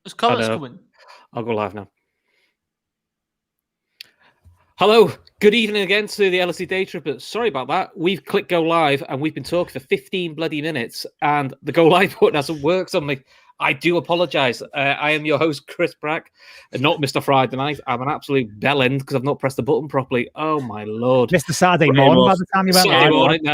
There's comments coming. I'll go live now. Hello, good evening again to the LFC Daytrippers. Sorry about that. We've clicked go live and we've been talking for 15 bloody minutes and the go live button hasn't worked on me. I do apologise. I am your host, Chris Brack, and not Mr. Friday Night. I'm an absolute bellend because I've not pressed the button properly. Oh, my Lord. Mr. Saturday morning by the time you went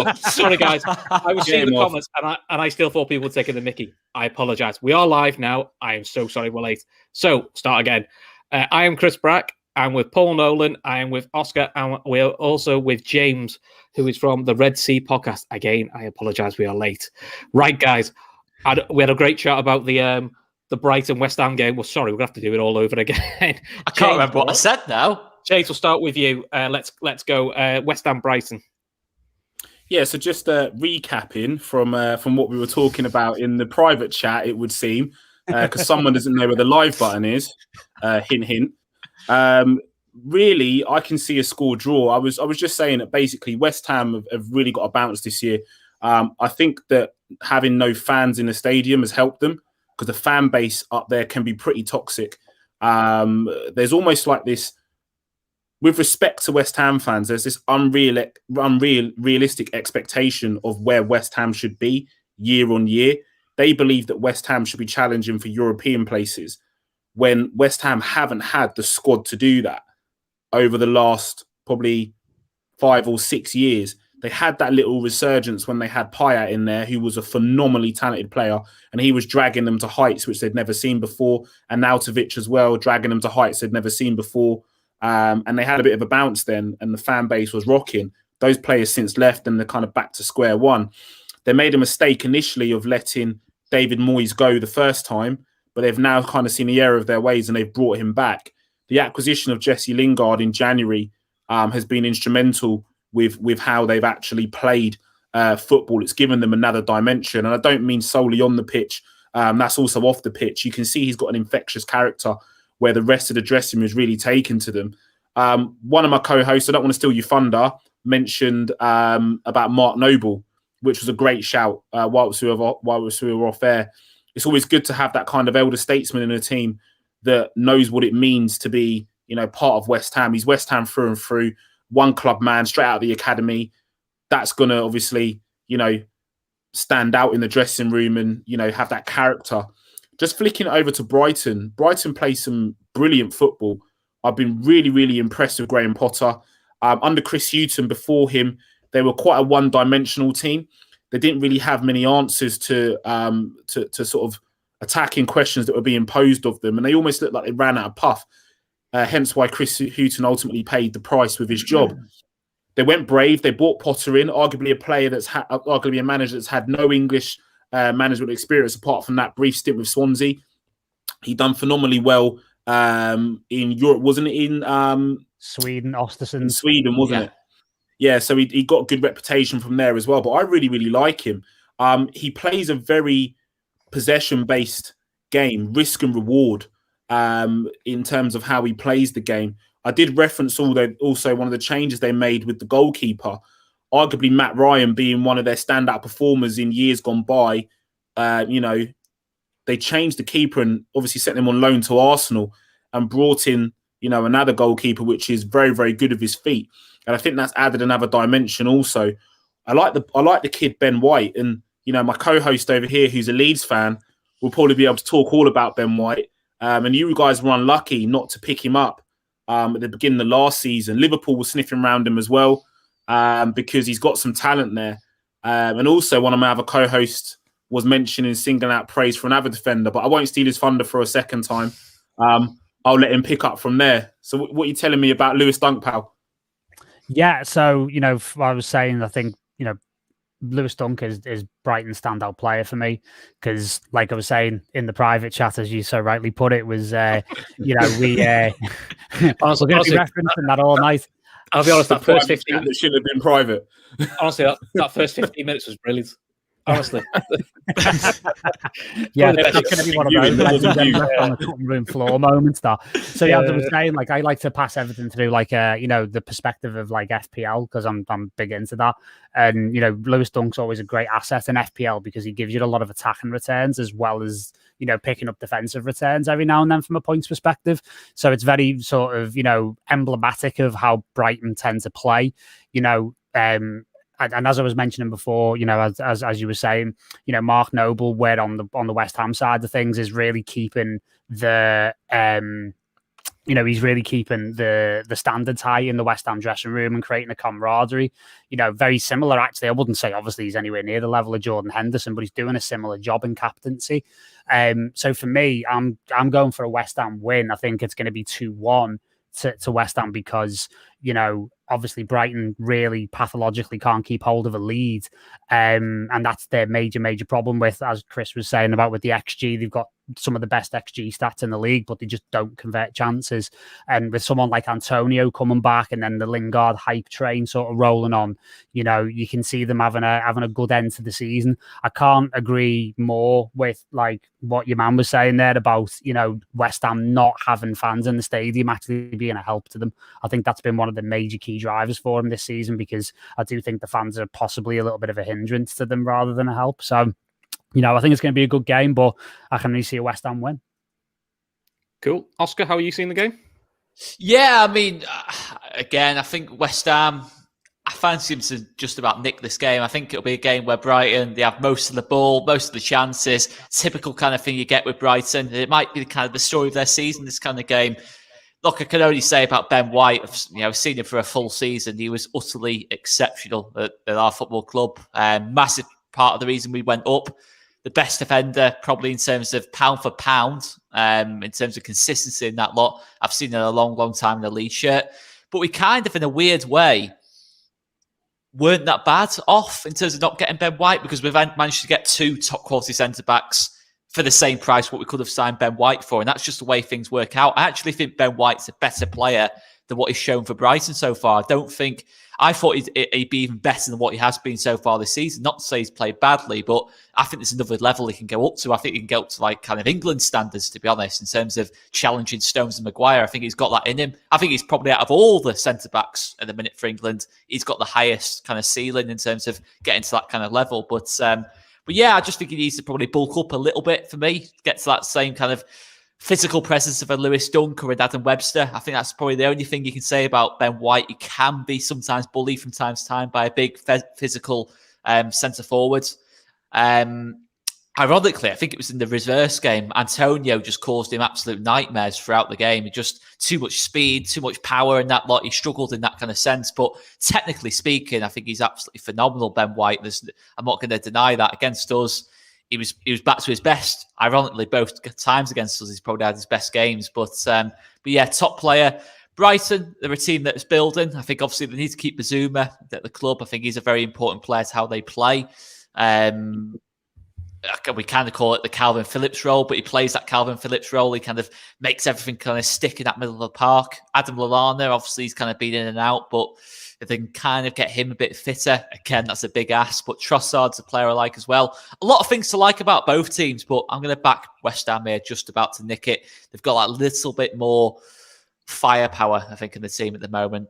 live. Sorry, guys. I was seeing the comments and I still thought people were taking the mickey. I apologise. We are live now. I am so sorry we're late. So, start again. I am Chris Brack. I'm with Paul Nolan. I am with Oscar. And we're also with James, who is from the Red Sea podcast. Again, I apologise. We are late. Right, guys. We had a great chat about the Brighton West Ham game. Well, sorry, we're going to have to do it all over again. I can't remember what I said now. James, we'll start with you. Let's go West Ham Brighton. Yeah, so just recapping from what we were talking about in the private chat, it would seem, because someone doesn't know where the live button is. Hint, hint. Really, I can see a score draw. I was just saying that basically West Ham have really got a bounce this year. I think that having no fans in the stadium has helped them because the fan base up there can be pretty toxic. There's almost like this, with respect to West Ham fans, there's this realistic expectation of where West Ham should be year on year. They believe that West Ham should be challenging for European places when West Ham haven't had the squad to do that over the last probably 5 or 6 years. They had that little resurgence when they had Payet in there, who was a phenomenally talented player, and he was dragging them to heights which they'd never seen before. And Nautovic as well, dragging them to heights they'd never seen before. And they had a bit of a bounce then, and the fan base was rocking. Those players since left, and they're kind of back to square one. They made a mistake initially of letting David Moyes go the first time, but they've now kind of seen the error of their ways, and they've brought him back. The acquisition of Jesse Lingard in January has been instrumental with how they've actually played football. It's given them another dimension. And I don't mean solely on the pitch. That's also off the pitch. You can see he's got an infectious character where the rest of the dressing room is really taken to them. One of my co-hosts, I don't want to steal your thunder, mentioned about Mark Noble, which was a great shout whilst we were off air. It's always good to have that kind of elder statesman in a team that knows what it means to be, part of West Ham. He's West Ham through and through. One club man straight out of the academy. That's going to obviously, stand out in the dressing room and, have that character. Just flicking it over to Brighton. Brighton play some brilliant football. I've been really, really impressed with Graham Potter. Under Chris Hughton before him, they were quite a one-dimensional team. They didn't really have many answers to sort of attacking questions that were being posed of them. And they almost looked like they ran out of puff. Hence why Chris Hughton ultimately paid the price with his job. They went brave. They brought Potter in, arguably a manager that's had no English management experience apart from that brief stint with Swansea. He done phenomenally well in Europe, wasn't it? In Sweden, Östersund. In Sweden, wasn't it? Yeah, so he got a good reputation from there as well. But I really, really like him. He plays a very possession-based game, risk and reward. In terms of how he plays the game. I did reference also one of the changes they made with the goalkeeper, arguably Matt Ryan being one of their standout performers in years gone by. They changed the keeper and obviously sent him on loan to Arsenal and brought in, another goalkeeper, which is very, very good with his feet. And I think that's added another dimension also. I like the kid Ben White, and, my co-host over here, who's a Leeds fan, will probably be able to talk all about Ben White. And you guys were unlucky not to pick him up at the beginning of last season. Liverpool was sniffing around him as well because he's got some talent there. And also one of my other co-hosts was mentioning singling out praise for another defender, but I won't steal his thunder for a second time. I'll let him pick up from there. So what are you telling me about Lewis Dunk, pal? Yeah, so, I was saying, I think, Lewis Dunk is Brighton's standout player for me because, like I was saying in the private chat, as you so rightly put it, was we honestly referencing that all night. I'll be honest, that first 15 that shouldn't have been private. Honestly, that first 15 minutes was brilliant. Honestly, yeah, that's going to be one of those on the cutting room floor moments. That so yeah, as I was saying, like I like to pass everything through like the perspective of like FPL because I'm big into that, and Lewis Dunk's always a great asset in FPL because he gives you a lot of attacking returns as well as picking up defensive returns every now and then from a points perspective. So it's very sort of, emblematic of how Brighton tend to play, and as I was mentioning before, as you were saying, Mark Noble, where on the West Ham side of things, is really keeping the he's really keeping the standards high in the West Ham dressing room and creating a camaraderie. Very similar, actually. I wouldn't say obviously he's anywhere near the level of Jordan Henderson, but he's doing a similar job in captaincy. So for me, I'm going for a West Ham win. I think it's going to be 2-1 to West Ham because, obviously Brighton really pathologically can't keep hold of a lead. And that's their major problem with, as Chris was saying about with the XG, they've got some of the best XG stats in the league, but they just don't convert chances. And with someone like Antonio coming back and then the Lingard hype train sort of rolling on, you can see them having a good end to the season. I can't agree more with like what your man was saying there about, West Ham not having fans in the stadium actually being a help to them. I think that's been one of the major key drivers for them this season, because I do think the fans are possibly a little bit of a hindrance to them rather than a help. So, I think it's going to be a good game, but I can only see a West Ham win. Cool. Oscar, how are you seeing the game? Yeah, I mean, again, I think West Ham, I fancy them to just about nick this game. I think it'll be a game where Brighton, they have most of the ball, most of the chances, typical kind of thing you get with Brighton. It might be kind of the story of their season, this kind of game. Look, I can only say about Ben White, I've seen him for a full season. He was utterly exceptional at our football club. Massive part of the reason we went up. The best defender, probably in terms of pound for pound, in terms of consistency in that lot, I've seen in a long time in the Leeds shirt. But we kind of, in a weird way, weren't that bad off in terms of not getting Ben White, because we've managed to get 2 top quality centre-backs for the same price what we could have signed Ben White for. And that's just the way things work out. I actually think Ben White's a better player than what he's shown for Brighton so far. I thought he'd be even better than what he has been so far this season. Not to say he's played badly, but I think there's another level he can go up to. I think he can go up to like kind of England standards, to be honest, in terms of challenging Stones and Maguire. I think he's got that in him. I think he's probably, out of all the centre-backs at the minute for England, he's got the highest kind of ceiling in terms of getting to that kind of level. But yeah, I just think he needs to probably bulk up a little bit for me, get to that same kind of physical presence of a Lewis Dunk or an Adam Webster. I think that's probably the only thing you can say about Ben White. He can be sometimes bullied from time to time by a big physical centre forward. Ironically, I think it was in the reverse game, Antonio just caused him absolute nightmares throughout the game. He just too much speed, too much power in that lot. He struggled in that kind of sense. But technically speaking, I think he's absolutely phenomenal, Ben White. I'm not going to deny that. Against us, he was back to his best. Ironically, both times against us, he's probably had his best games. But yeah, top player. Brighton, they're a team that's building. I think obviously they need to keep Bazuma at the club. I think he's a very important player to how they play. We kind of call it the Calvin Phillips role, but he plays that Calvin Phillips role. He kind of makes everything kind of stick in that middle of the park. Adam Lallana, obviously, he's kind of been in and out, but if they can kind of get him a bit fitter, again, that's a big ask. But Trossard's a player I like as well. A lot of things to like about both teams, but I'm going to back West Ham here, just about to nick it. They've got that little bit more firepower, I think, in the team at the moment.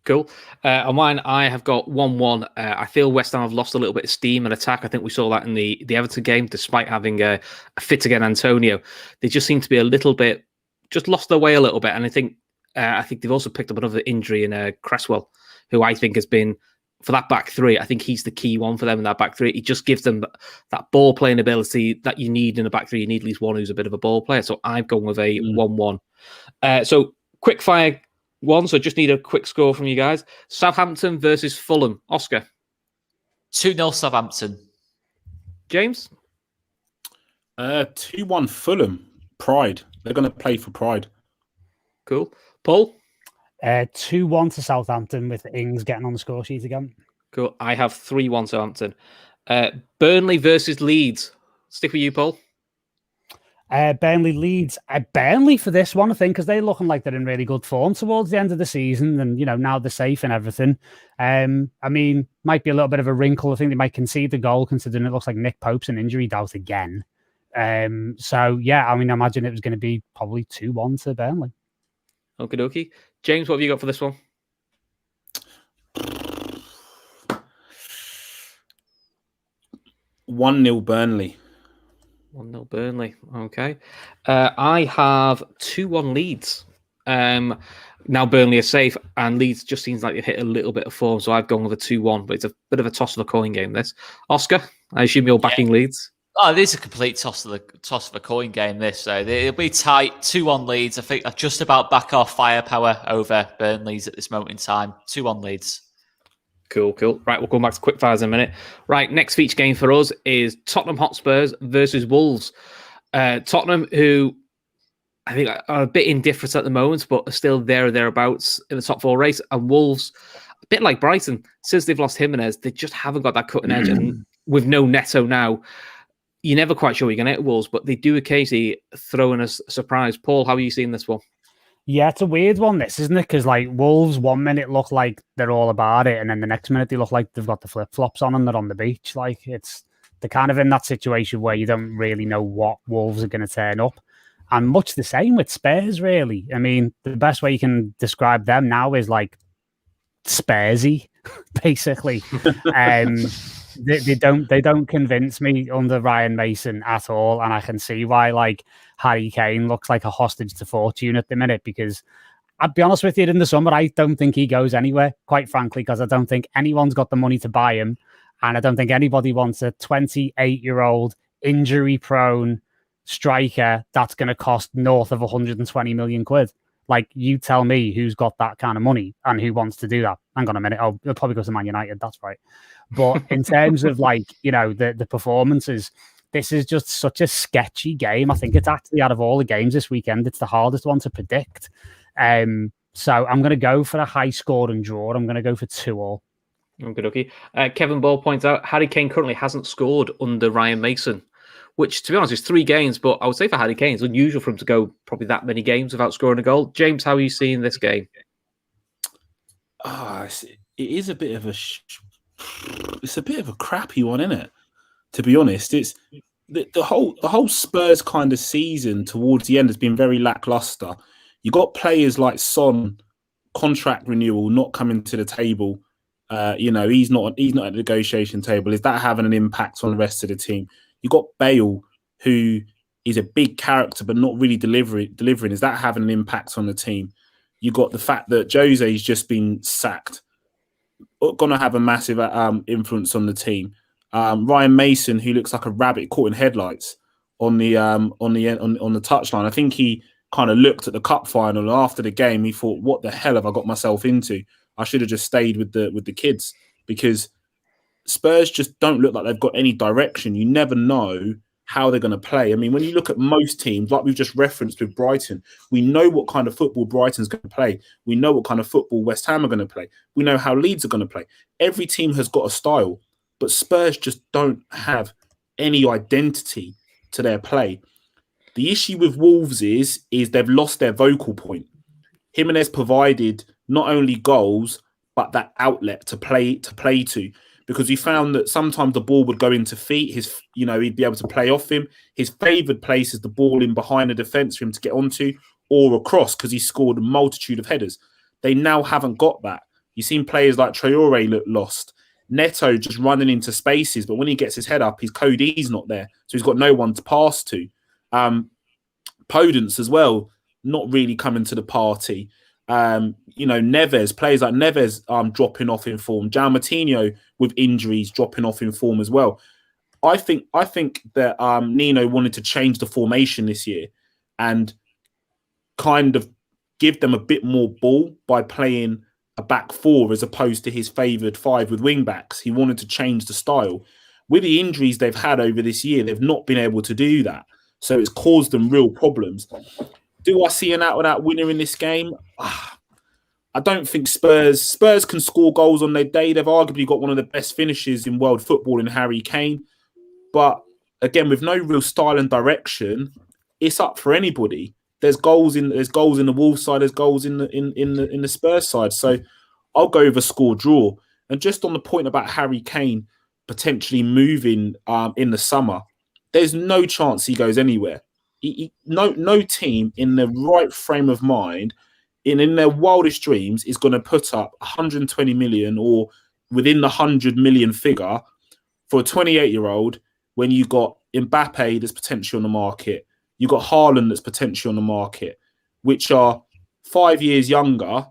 Cool. On mine, I have got 1-1. I feel West Ham have lost a little bit of steam and attack. I think we saw that in the Everton game, despite having a fit again Antonio. They just seem to be a little bit, just lost their way a little bit. And I think they've also picked up another injury in Cresswell, who I think has been, for that back three, I think he's the key one for them in that back three. He just gives them that ball playing ability that you need in a back three. You need at least one who's a bit of a ball player. So I've gone with a 1-1. So quickfire one, so just need a quick score from you guys. Southampton versus Fulham. Oscar? 2-0 Southampton. James? 2-1 Fulham. Pride. They're going to play for pride. Cool. Paul? 2-1 to Southampton, with Ings getting on the score sheet again. Cool. I have 3-1 Southampton. Burnley versus Leeds. Stick with you, Paul. Burnley Leeds. Burnley for this one, I think, because they're looking like they're in really good form towards the end of the season, and now they're safe and everything. I mean, might be a little bit of a wrinkle. I think they might concede the goal, considering it looks like Nick Pope's an injury doubt again. So yeah, I mean, I imagine it was going to be probably 2-1 to Burnley. Okie dokie. James, what have you got for this one? One 1-0 Burnley. 1-0 Burnley. Okay. I have 2-1 Leeds. Now Burnley are safe, and Leeds just seems like they've hit a little bit of form, so I've gone with a 2-1, but it's a bit of a toss of a coin game, this. Oscar, I assume you're backing Leeds? Oh, it is a complete toss of a coin game, this. So it'll be tight. 2-1 Leeds. I think I just about back off firepower over Burnley's at this moment in time. 2-1 Leeds. Cool. Right, we'll go back to quickfires in a minute. Right, next feature game for us is Tottenham Hotspurs versus Wolves. Tottenham, who I think are a bit indifferent at the moment, but are still there or thereabouts in the top 4 race. And Wolves, a bit like Brighton, since they've lost Jimenez, they just haven't got that cutting edge. And with no Neto now, you're never quite sure you're going to hit Wolves, but they do occasionally throw in a surprise. Paul, how are you seeing this one? Yeah, it's a weird one, this, isn't it? Because like Wolves, 1 minute look like they're all about it, and then the next minute they look like they've got the flip flops on and they're on the beach. Like they're kind of in that situation where you don't really know what Wolves are going to turn up, and much the same with Spurs. Really, I mean, the best way you can describe them now is like Spursy, basically. They don't convince me under Ryan Mason at all, and I can see why like Harry Kane looks like a hostage to fortune at the minute, because I'll be honest with you, in the summer I don't think he goes anywhere, quite frankly, because I don't think anyone's got the money to buy him, and I don't think anybody wants a 28-year-old injury-prone striker that's going to cost north of 120 million quid. Like, you tell me who's got that kind of money and who wants to do that. Hang on a minute. Oh, it'll probably go to Man United. That's right. But in terms of like, you know, the performances, this is just such a sketchy game. I think it's actually, out of all the games this weekend, it's the hardest one to predict. So I'm going to go for a high score and draw. I'm going to go for 2-2. Okay. Kevin Ball points out Harry Kane currently hasn't scored under Ryan Mason, which, to be honest, is 3 games. But I would say for Harry Kane, it's unusual for him to go probably that many games without scoring a goal. James, how are you seeing this game? It is a bit of a crappy one, isn't it? To be honest, it's the whole Spurs kind of season towards the end has been very lackluster. You got players like Son, contract renewal, not coming to the table. He's not at the negotiation table. Is that having an impact on the rest of the team? You got Bale, who is a big character but not really delivering. Is that having an impact on the team? You got the fact that Jose's just been sacked, going to have a massive influence on the team. Ryan Mason, who looks like a rabbit caught in headlights on the touchline. I think he kind of looked at the cup final, and after the game, he thought, "What the hell have I got myself into? I should have just stayed with the kids," because Spurs just don't look like they've got any direction. You never know how they're going to play. I mean, when you look at most teams, like we've just referenced with Brighton, we know what kind of football Brighton's going to play. We know what kind of football West Ham are going to play. We know how Leeds are going to play. Every team has got a style, but Spurs just don't have any identity to their play. The issue with Wolves is they've lost their vocal point. Jimenez provided not only goals, but that outlet to play to. Because we found that sometimes the ball would go into feet. He'd be able to play off him. His favoured place is the ball in behind the defence for him to get onto, or across, because he scored a multitude of headers. They now haven't got that. You've seen players like Traore look lost. Neto just running into spaces, but when he gets his head up, his Cody's not there, so he's got no one to pass to. Podence as well, not really coming to the party. Neves, players like Neves dropping off in form. João Moutinho with injuries dropping off in form as well. I think that Nino wanted to change the formation this year and kind of give them a bit more ball by playing a back 4 as opposed to his favoured 5 with wing backs. He wanted to change the style. With the injuries they've had over this year, they've not been able to do that. So it's caused them real problems. Do I see an out-and-out winner in this game? I don't think Spurs can score goals on their day. They've arguably got one of the best finishes in world football in Harry Kane. But again, with no real style and direction, it's up for anybody. There's goals in the Wolves side. There's goals in the Spurs side. So I'll go with a score draw. And just on the point about Harry Kane potentially moving in the summer, there's no chance he goes anywhere. No team in the right frame of mind, in their wildest dreams, is going to put up 120 million or within the 100 million figure for a 28-year-old when you got Mbappe that's potentially on the market. You've got Haaland that's potentially on the market, which are 5 years younger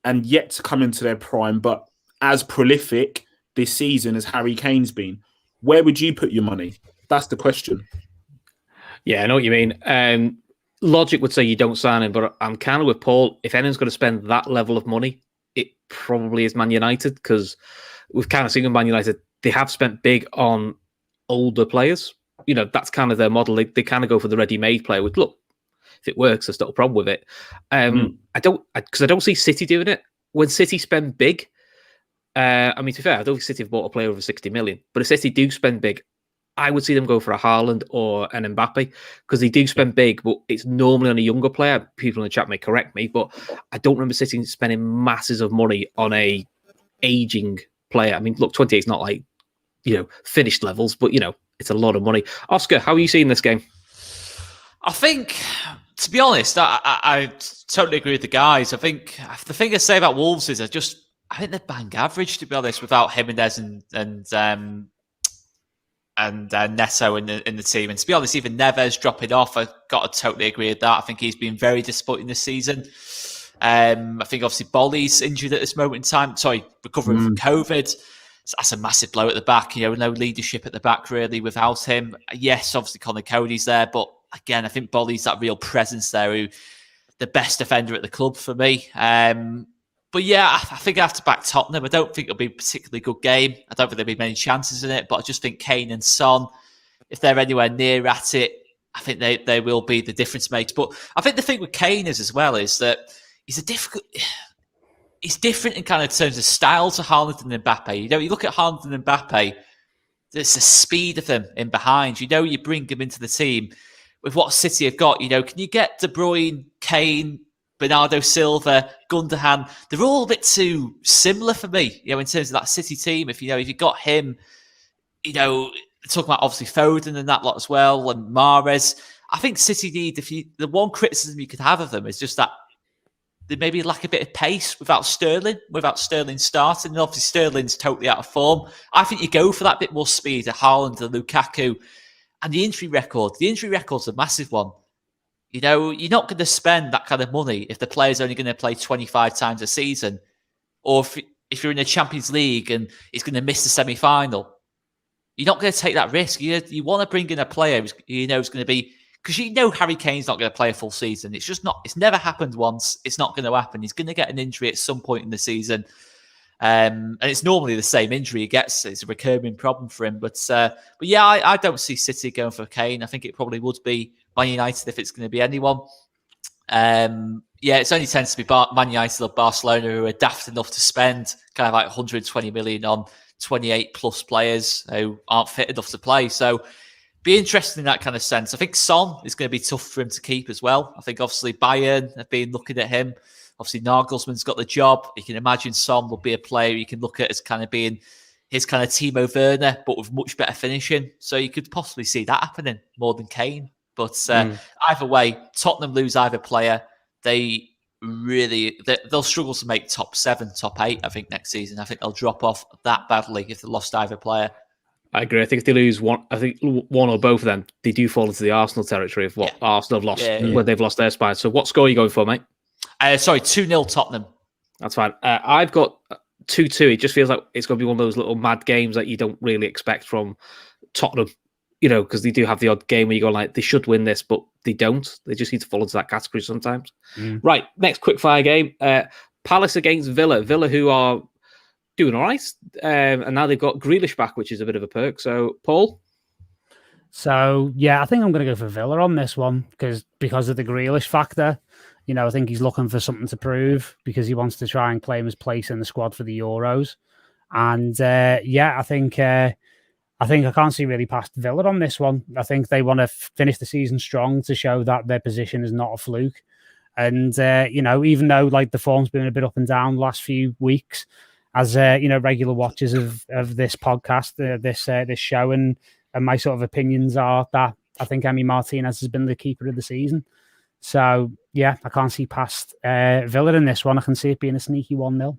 and yet to come into their prime, but as prolific this season as Harry Kane's been. Where would you put your money? That's the question. Yeah, I know what you mean. Logic would say you don't sign him, but I'm kind of with Paul. If anyone's going to spend that level of money, it probably is Man United, because we've kind of seen with Man United, they have spent big on older players. You know, that's kind of their model. They kind of go for the ready-made player, which, look, if it works, there's not a problem with it. I don't see City doing it. When City spend big, I mean, to be fair, I don't think City have bought a player over 60 million, but if City do spend big, I would see them go for a Haaland or an Mbappe, because they do spend big, but it's normally on a younger player. People in the chat may correct me, but I don't remember City spending masses of money on a aging player. I mean, look, 28 is not like, finished levels, but, it's a lot of money. Oscar, how are you seeing this game? I think, to be honest, I totally agree with the guys. I think the thing I say about Wolves is I think they're bang average, to be honest, without Jimenez and Neto in the team. And to be honest, even Neves dropping off, I've got to totally agree with that. I think he's been very disappointing this season. I think obviously Bolly's injured at this moment in time. Sorry, recovering from COVID. So that's a massive blow at the back. No leadership at the back really without him. Yes, obviously Connor Cody's there, but again, I think Bolly's that real presence there, who the best defender at the club for me. But yeah, I think I have to back Tottenham. I don't think it'll be a particularly good game. I don't think there'll be many chances in it, but I just think Kane and Son, if they're anywhere near at it, I think they will be the difference makers. But I think the thing with Kane is that he's different in kind of terms of style to Haaland and Mbappe. You look at Haaland and Mbappe, there's the speed of them in behind. You bring them into the team with what City have got. Can you get De Bruyne, Kane, Bernardo Silva, Gundogan? They're all a bit too similar for me, in terms of that City team. If you got him, talking about obviously Foden and that lot as well, and Mahrez. I think City need, the one criticism you could have of them is just that they maybe lack a bit of pace without Sterling starting. And obviously Sterling's totally out of form. I think you go for that bit more speed at Haaland and Lukaku. And the injury record's a massive one. You're not going to spend that kind of money if the player's only going to play 25 times a season, or if you're in the Champions League and he's going to miss the semi-final. You're not going to take that risk. You want to bring in a player who's going to be, because Harry Kane's not going to play a full season. It's just not. It's never happened once. It's not going to happen. He's going to get an injury at some point in the season. And it's normally the same injury he gets. It's a recurring problem for him. But yeah, I don't see City going for Kane. I think it probably would be Man United if it's going to be anyone. It only tends to be Man United or Barcelona who are daft enough to spend kind of like 120 million on 28 plus players who aren't fit enough to play. So be interested in that kind of sense. I think Son is going to be tough for him to keep as well. I think obviously Bayern have been looking at him. Obviously, Nagelsmann's got the job. You can imagine Son will be a player you can look at as kind of being his kind of Timo Werner, but with much better finishing. So you could possibly see that happening more than Kane. But either way, Tottenham lose either player. They'll struggle to make top 7, top 8, I think, next season. I think they'll drop off that badly if they lost either player. I agree. I think if they lose one, one or both of them, they do fall into the Arsenal territory of what Arsenal have lost when they've lost their spine. So what score are you going for, mate? 2-0 Tottenham. That's fine. I've got 2-2. It just feels like it's going to be one of those little mad games that you don't really expect from Tottenham, because they do have the odd game where you go like, they should win this, but they don't. They just need to fall into that category sometimes. Right, next quickfire game. Palace against Villa. Villa, who are doing all right. And now they've got Grealish back, which is a bit of a perk. So, Paul? So, yeah, I think I'm going to go for Villa on this one because of the Grealish factor. I think he's looking for something to prove because he wants to try and claim his place in the squad for the Euros. And I think I can't see really past Villa on this one. I think they want to finish the season strong to show that their position is not a fluke. And even though like the form's been a bit up and down the last few weeks, as regular watchers of this podcast, this show, and my sort of opinions are that I think Emi Martinez has been the keeper of the season. So, yeah, I can't see past Villa in this one. I can see it being a sneaky 1-0.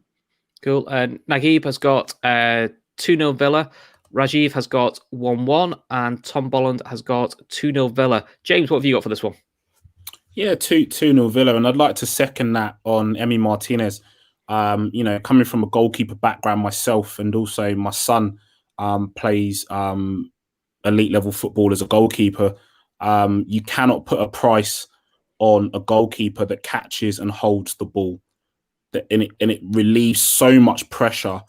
Cool. Naguib has got 2-0 Villa. Rajiv has got 1-1, and Tom Bolland has got 2-0 Villa. James, what have you got for this one? Yeah, 2-0 Villa, and I'd like to second that on Emi Martinez. Coming from a goalkeeper background myself, and also my son plays elite level football as a goalkeeper. You cannot put a price on a goalkeeper that catches and holds the ball. And it relieves so much pressure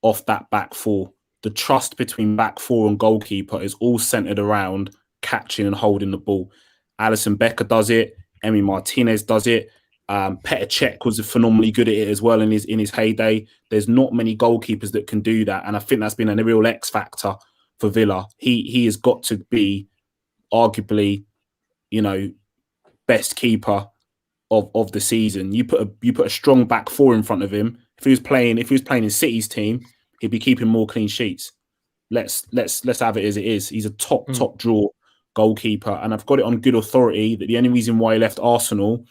off that back four. The trust between back four and goalkeeper is all centered around catching and holding the ball. Alisson Becker does it. Emi Martinez does it. Petr Cech was phenomenally good at it as well in his heyday. There's not many goalkeepers that can do that, and I think that's been a real X factor for Villa. He has got to be arguably, best keeper of the season. You put a strong back four in front of him. If he was playing in City's team, he'd be keeping more clean sheets. Let's have it as it is. He's a top draw goalkeeper, and I've got it on good authority that the only reason why he left Arsenal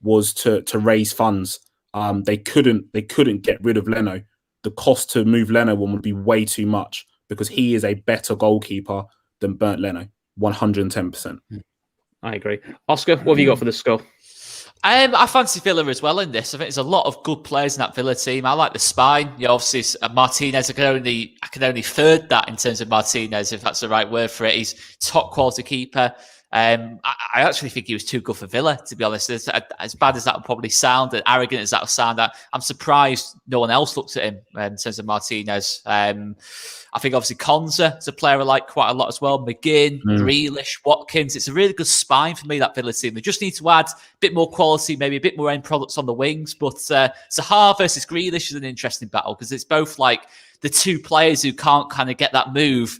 was to raise funds. They couldn't get rid of Leno. The cost to move Leno would be way too much because he is a better goalkeeper than Bernd Leno, 110%. I agree. Oscar, what have you got for the score? I fancy Villa as well in this. I think there's a lot of good players in that Villa team. I like the spine. Obviously, Martinez, I can only third that in terms of Martinez, if that's the right word for it. He's top quality keeper. I actually think he was too good for Villa, to be honest. As bad as that would probably sound, and arrogant as that would sound, I'm surprised no one else looked at him in terms of Martinez. I think obviously Konza is a player I like quite a lot as well. McGinn, Grealish, Watkins. It's a really good spine for me, that Villa team. They just need to add a bit more quality, maybe a bit more end products on the wings. But Zaha versus Grealish is an interesting battle because it's both like the two players who can't kind of get that move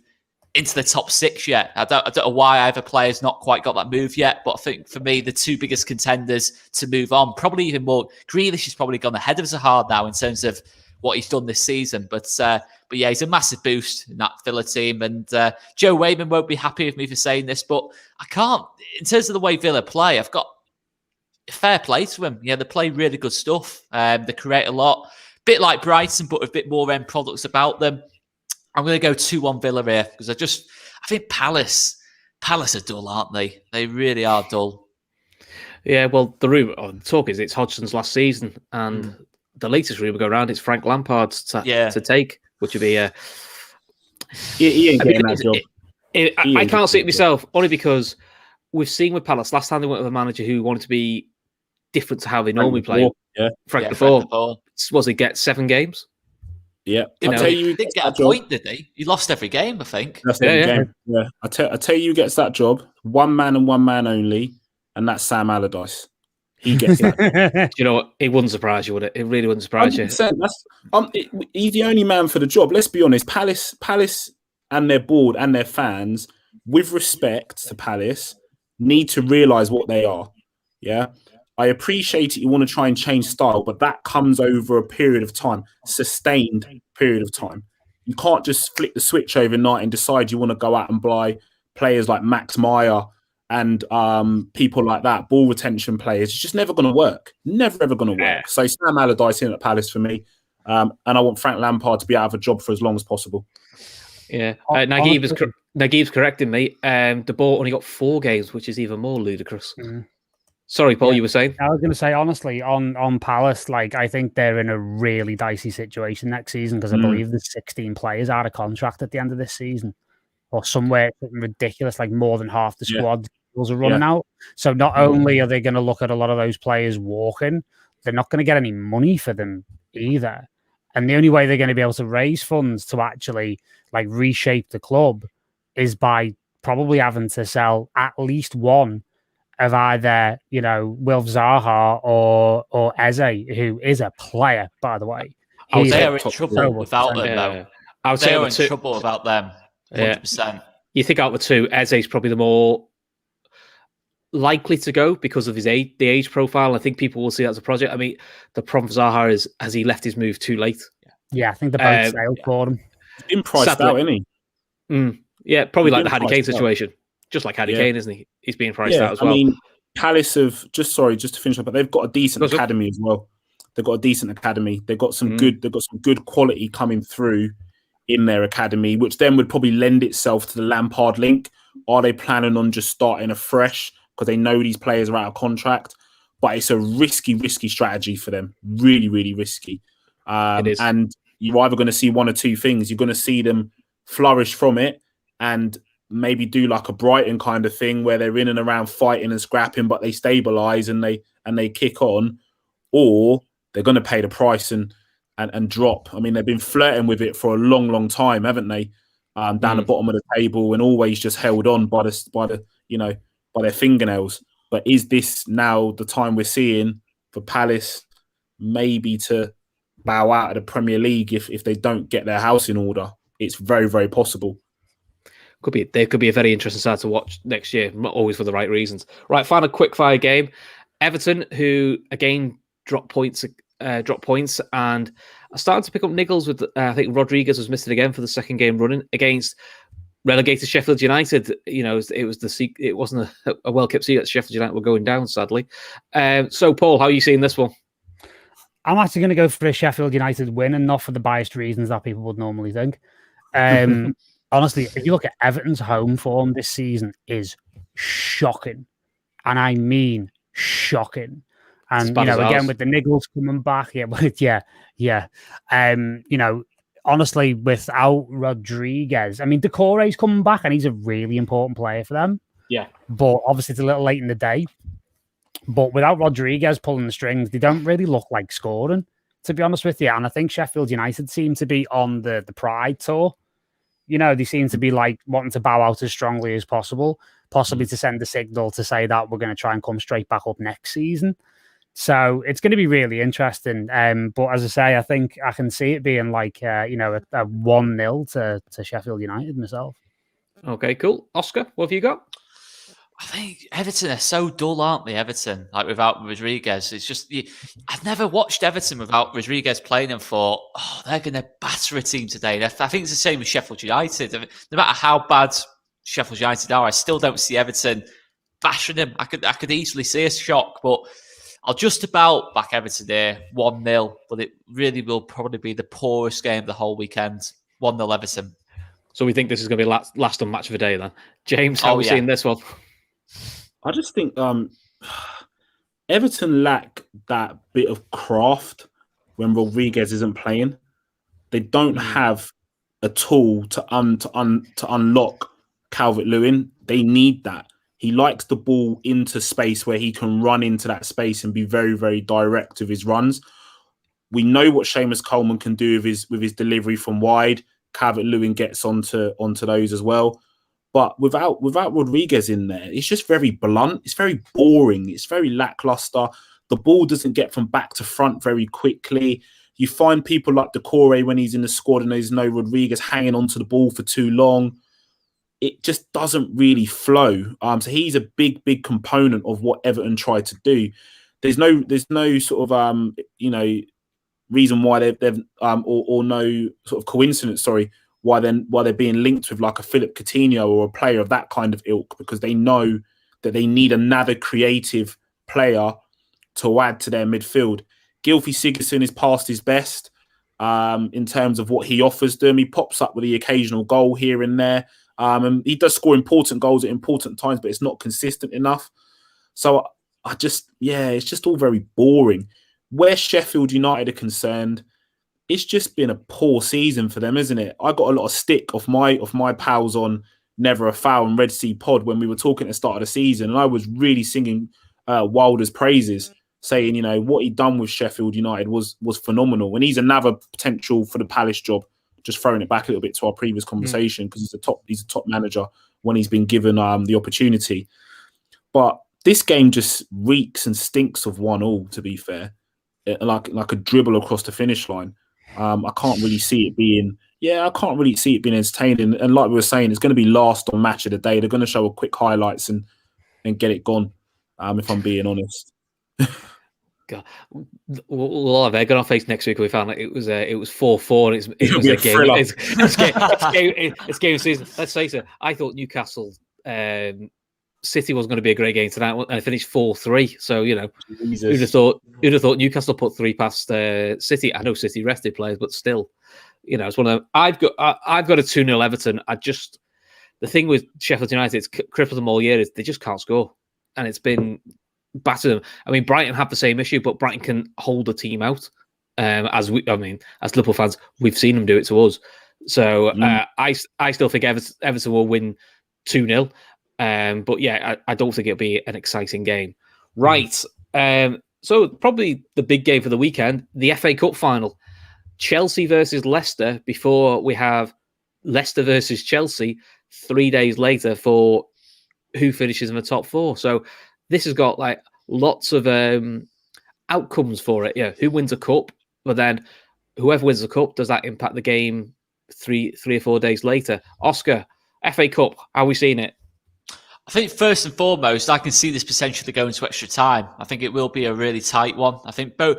into the top six yet. I don't know why either player's not quite got that move yet, but I think for me, the two biggest contenders to move on, probably even more, Grealish has probably gone ahead of Zaha now in terms of what he's done this season. But yeah, he's a massive boost in that Villa team. And Joe Wayman won't be happy with me for saying this, but I can't, in terms of the way Villa play, I've got fair play to them. Yeah, they play really good stuff. They create a lot. Bit like Brighton, but a bit more end products about them. I'm going to go 2-1 Villa here because I think Palace are dull, aren't they? They really are dull. Yeah, well, the talk is it's Hodgson's last season, and the latest rumour go around it's Frank Lampard's to take, which would be he ain't getting that job. I can't see it myself, only because we've seen with Palace last time they went with a manager who wanted to be different to how they normally play. Frank de Boer. Was he get 7 games? Yeah, I'll tell you, he didn't get a point, did he? He lost every game, I think. Game. Yeah. I tell you, who gets that job. One man and one man only, and that's Sam Allardyce. He gets that. You know what? It wouldn't surprise you, would it? It really wouldn't surprise you. He's the only man for the job. Let's be honest. Palace and their board and their fans, with respect to Palace, need to realise what they are. Yeah. I appreciate it. You want to try and change style, but that comes over a period of time, sustained period of time. You can't just flick the switch overnight and decide you want to go out and buy players like Max Meyer and people like that, ball retention players. It's just never going to work. Never, ever going to work. So Sam Allardyce in at Palace for me. And I want Frank Lampard to be out of a job for as long as possible. Yeah. Naguib's correcting me. De Boer only got 4 games, which is even more ludicrous. Sorry, Paul, you were saying? I was going to say, honestly, on Palace, I think they're in a really dicey situation next season because I believe there's 16 players out of contract at the end of this season or somewhere ridiculous, like more than half the squad are running out. So not only are they going to look at a lot of those players walking, they're not going to get any money for them either. And the only way they're going to be able to raise funds to actually reshape the club is by probably having to sell at least one of either, Wilf Zaha or Eze, who is a player, by the way. They are in trouble without them, though. I would say they are in trouble without them, 100%. Yeah. You think out of the two, Eze's probably the more likely to go because of the age profile. I think people will see that as a project. I mean, the problem for Zaha is, has he left his move too late? Yeah, I think the boat sailed for him. He's been priced out, isn't he? Yeah, probably like the Harry Kane situation. Just like Harry Kane, isn't he? He's being priced out as well. I mean, Palace have just to finish up, but they've got a decent academy as well. They've got a decent academy. They've got some good quality coming through in their academy, which then would probably lend itself to the Lampard link. Are they planning on just starting afresh because they know these players are out of contract? But it's a risky strategy for them. Really, really risky. It is. And you're either going to see one or two things. You're going to see them flourish from it and maybe do like a Brighton kind of thing where they're in and around fighting and scrapping, but they stabilise and they kick on, or they're going to pay the price and drop. I mean, they've been flirting with it for a long time, haven't they? Down the bottom of the table and always just held on by their fingernails. But is this now the time we're seeing for Palace maybe to bow out of the Premier League if they don't get their house in order? It's very, very possible. They could be a very interesting side to watch next year, not always for the right reasons. Right, final quickfire game. Everton, who again dropped points and are starting to pick up niggles with. I think Rodriguez was missing again for the second game running against relegated Sheffield United. You know, it wasn't a well kept secret. Sheffield United were going down, sadly. So, Paul, how are you seeing this one? I'm actually going to go for a Sheffield United win, and not for the biased reasons that people would normally think. Honestly, if you look at Everton's home form this season is shocking. And I mean shocking. And, again, with the niggles coming back, honestly, without Rodriguez, I mean, Decore's coming back and he's a really important player for them. Yeah. But obviously it's a little late in the day. But without Rodriguez pulling the strings, they don't really look like scoring, to be honest with you. And I think Sheffield United seem to be on the Pride tour. They seem to be like wanting to bow out as strongly as possible, possibly to send a signal to say that we're going to try and come straight back up next season. So it's going to be really interesting. But as I say, I think I can see it being like, a 1-0 to Sheffield United myself. Okay, cool. Oscar, what have you got? I think Everton are so dull, aren't they, Everton? Like, without Rodriguez. It's just... I've never watched Everton without Rodriguez playing and thought, they're going to batter a team today. And I think it's the same with Sheffield United. No matter how bad Sheffield United are, I still don't see Everton bashing them. I could easily see a shock, but I'll just about back Everton there, 1-0. But it really will probably be the poorest game of the whole weekend. 1-0 Everton. So we think this is going to be last on match of the day then. James, how are we seeing this one? I just think Everton lack that bit of craft when Rodriguez isn't playing. They don't have a tool to unlock Calvert-Lewin. They need that. He likes the ball into space where he can run into that space and be very, very direct with his runs. We know what Seamus Coleman can do with his delivery from wide. Calvert-Lewin gets onto those as well. But without Rodriguez in there, it's just very blunt. It's very boring. It's very lackluster. The ball doesn't get from back to front very quickly. You find people like Decore when he's in the squad and there's no Rodriguez hanging onto the ball for too long. It just doesn't really flow. So he's a big component of what Everton tried to do. There's no sort of reason why they've or no sort of coincidence. Why they're being linked with like a Philip Coutinho or a player of that kind of ilk, because they know that they need another creative player to add to their midfield. Gylfi Sigurdsson is past his best in terms of what he offers them. He pops up with the occasional goal here and there. And he does score important goals at important times, but it's not consistent enough. So it's just all very boring. Where Sheffield United are concerned, it's just been a poor season for them, isn't it? I got a lot of stick off my pals on Never a Foul and Red Sea Pod when we were talking at the start of the season, and I was really singing Wilder's praises, saying, what he'd done with Sheffield United was phenomenal, and he's another potential for the Palace job. Just throwing it back a little bit to our previous conversation, because he's a top manager when he's been given the opportunity. But this game just reeks and stinks of 1-1. To be fair, like a dribble across the finish line. I can't really see it being entertaining. And like we were saying, it's going to be last on match of the day. They're going to show a quick highlights and get it gone. If I'm being honest. God. We'll have egg on our face next week. We found out it was 4-4. And it was a game. It's game season. Let's face it. I thought Newcastle City was going to be a great game tonight, and it finished 4-3. So who'd have thought Newcastle put 3 past City? I know City rested players, but still, It's one of them. I've got a 2-0 Everton. The thing with Sheffield United, it's crippled them all year, is they just can't score, and it's been battered them. I mean, Brighton have the same issue, but Brighton can hold a team out. As Liverpool fans, we've seen them do it to us. So I still think Everton will win 2-0. But yeah, I don't think it'll be an exciting game. Right. So probably the big game for the weekend, the FA Cup final. Chelsea versus Leicester, before we have Leicester versus Chelsea 3 days later for who finishes in the top four. So this has got like lots of outcomes for it. Yeah, who wins a cup, but then whoever wins the cup, does that impact the game three or 4 days later? Oscar, FA Cup, how are we seeing it? I think first and foremost, I can see this potentially going to extra time. I think it will be a really tight one. I think the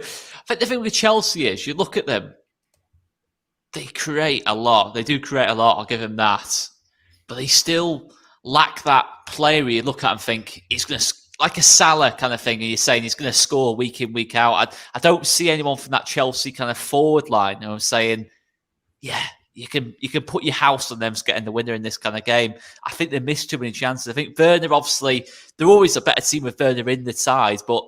thing with Chelsea is, you look at them, they create a lot. They do create a lot, I'll give them that. But they still lack that player where you look at and think, he's going to, like a Salah kind of thing, and you're saying he's going to score week in, week out. I don't see anyone from that Chelsea kind of forward line. I'm saying, yeah, you can put your house on them getting the winner in this kind of game. I think they missed too many chances. I think Werner, obviously, they're always a better team with Werner in the side, but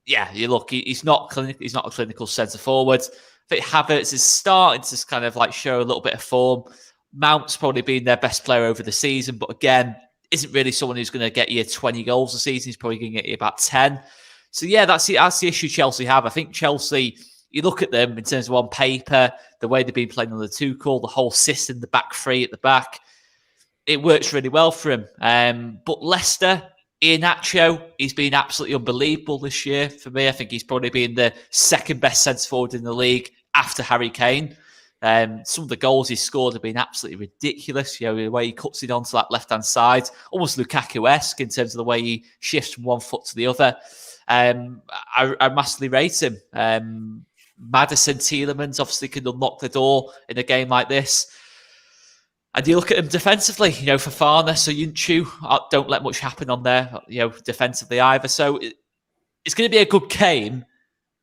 yeah, you look, he's not a clinical centre forward. I think Havertz is starting to kind of like show a little bit of form. Mount's probably been their best player over the season, but again, isn't really someone who's going to get you 20 goals a season. He's probably going to get you about 10. So yeah, that's the issue Chelsea have. I think Chelsea, you look at them in terms of on paper, the way they've been playing on the Tuchel, the whole system, the back three at the back, it works really well for him. But Leicester, Iheanacho, he's been absolutely unbelievable this year for me. I think he's probably been the second best centre forward in the league after Harry Kane. Some of the goals he's scored have been absolutely ridiculous. The way he cuts it onto that left-hand side, almost Lukaku-esque in terms of the way he shifts from one foot to the other. I massively rate him. Maddison, Tielemans obviously can unlock the door in a game like this. And you look at him defensively, Fofana, Soyuncu, don't let much happen on there, defensively either. So it's going to be a good game,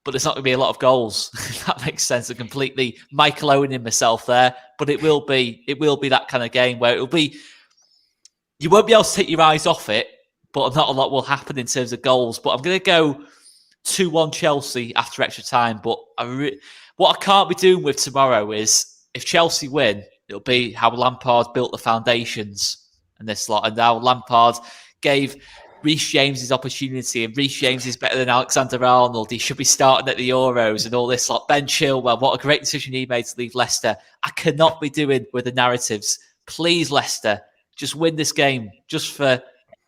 but there's not going to be a lot of goals. That makes sense. I completely Michael Owen myself there, but it will be that kind of game where you won't be able to take your eyes off it, but not a lot will happen in terms of goals. But I'm going to go 2-1 Chelsea after extra time. But what I can't be doing with tomorrow is, if Chelsea win, it'll be how Lampard built the foundations and this lot, and how Lampard gave Reece James his opportunity, and Reece James is better than Alexander-Arnold. He should be starting at the Euros and all this lot. Ben Chilwell, what a great decision he made to leave Leicester. I cannot be doing with the narratives. Please, Leicester, just win this game, just for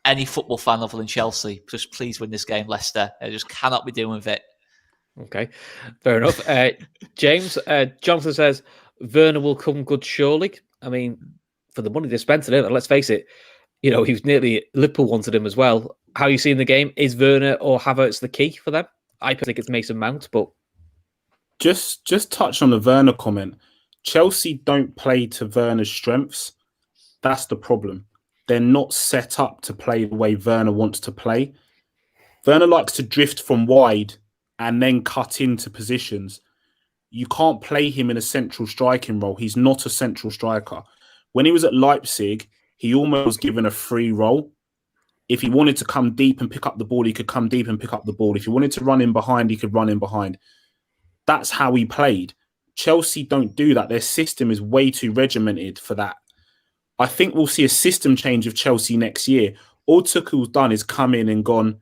any football fan other than Chelsea. Just please win this game, Leicester. I just cannot be doing with it. Okay, fair enough. James, Jonathan says, Werner will come good surely. I mean, for the money they spent on it, let's face it, he was nearly, Liverpool wanted him as well. How are you seeing the game? Is Werner or Havertz the key for them? I think it's Mason Mount, but just touch on the Werner comment. Chelsea don't play to Werner's strengths. That's the problem. They're not set up to play the way Werner wants to play. Werner likes to drift from wide and then cut into positions. You can't play him in a central striking role. He's not a central striker. When he was at Leipzig, he almost was given a free role. If he wanted to come deep and pick up the ball, he could come deep and pick up the ball. If he wanted to run in behind, he could run in behind. That's how he played. Chelsea don't do that. Their system is way too regimented for that. I think we'll see a system change of Chelsea next year. All Tuchel's done is come in and gone,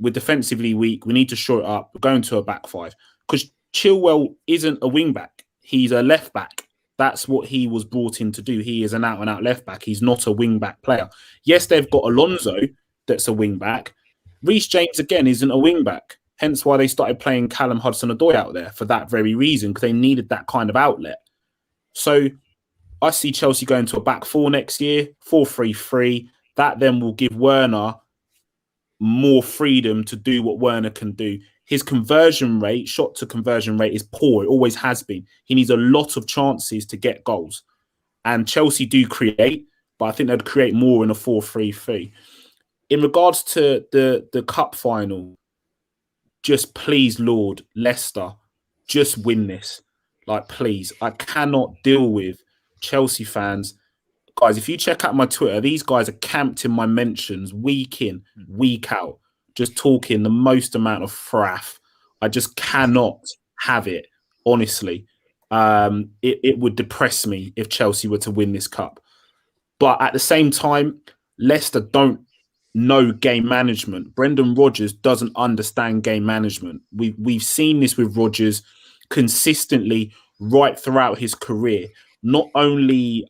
we're defensively weak, we need to shore it up, we're going to a back five. Because Chilwell isn't a wing back. He's a left back. That's what he was brought in to do. He is an out-and-out left back. He's not a wing back player. Yes, they've got Alonso that's a wing back. Reece James, again, isn't a wing back. Hence why they started playing Callum Hudson-Odoi out there for that very reason, because they needed that kind of outlet. So I see Chelsea going to a back four next year, 4-3-3. That then will give Werner more freedom to do what Werner can do. His conversion rate, shot to conversion rate, is poor. It always has been. He needs a lot of chances to get goals. And Chelsea do create, but I think they'd create more in a 4-3-3. In regards to the cup final, just please, Lord, Leicester, just win this. Like, please, I cannot deal with Chelsea fans. Guys, if you check out my Twitter, these guys are camped in my mentions week in, week out, just talking the most amount of fraff. I just cannot have it, honestly. It would depress me if Chelsea were to win this cup. But at the same time, Leicester don't know game management. Brendan Rodgers doesn't understand game management. We've seen this with Rodgers consistently right throughout his career. Not only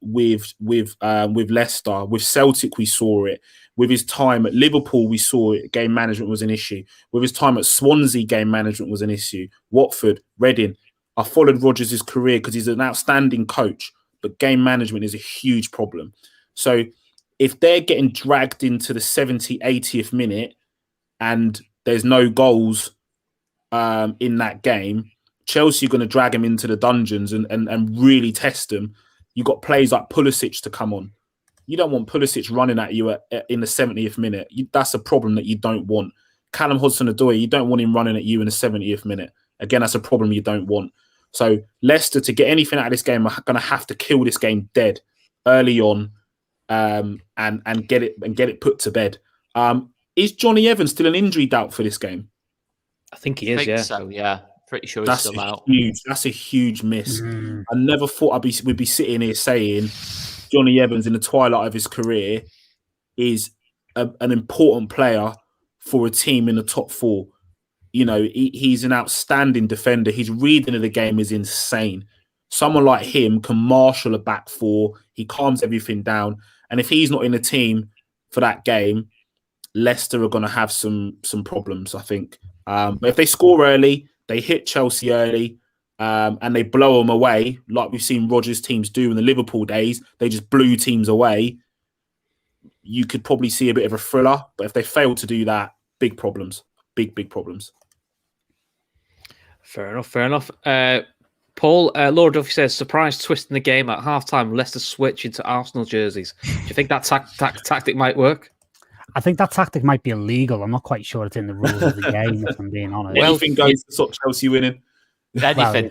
with Leicester, with Celtic we saw it. With his time at Liverpool, we saw it. Game management was an issue. With his time at Swansea, game management was an issue. Watford, Reading. I followed Rodgers' career because he's an outstanding coach, but game management is a huge problem. So if they're getting dragged into the 70th, 80th minute and there's no goals in that game, Chelsea are going to drag him into the dungeons and really test him. You've got players like Pulisic to come on. You don't want Pulisic running at you in the 70th minute. That's a problem that you don't want. Callum Hudson-Odoi, you don't want him running at you in the 70th minute. Again, that's a problem you don't want. So Leicester, to get anything out of this game, are going to have to kill this game dead early on and get it put to bed. Is Johnny Evans still an injury doubt for this game? I think he is, So, yeah. Pretty sure he's still out. That's a huge miss. I never thought we'd be sitting here saying Johnny Evans in the twilight of his career is an important player for a team in the top four. You know, he's an outstanding defender. His reading of the game is insane. Someone like him can marshal a back four. He calms everything down. And if he's not in the team for that game, Leicester are going to have some problems, I think. But if they score early, they hit Chelsea early, and they blow them away, like we've seen Rodgers' teams do in the Liverpool days. They just blew teams away. You could probably see a bit of a thriller. But if they fail to do that, big problems. Big problems. Fair enough. Paul, Laura Duffy says, surprise twist in the game at halftime, Leicester switch into Arsenal jerseys. Do you think that tactic might work? I think that tactic might be illegal. I'm not quite sure it's in the rules of the game, if I'm being honest. Anything goes to stop Chelsea winning. Anything.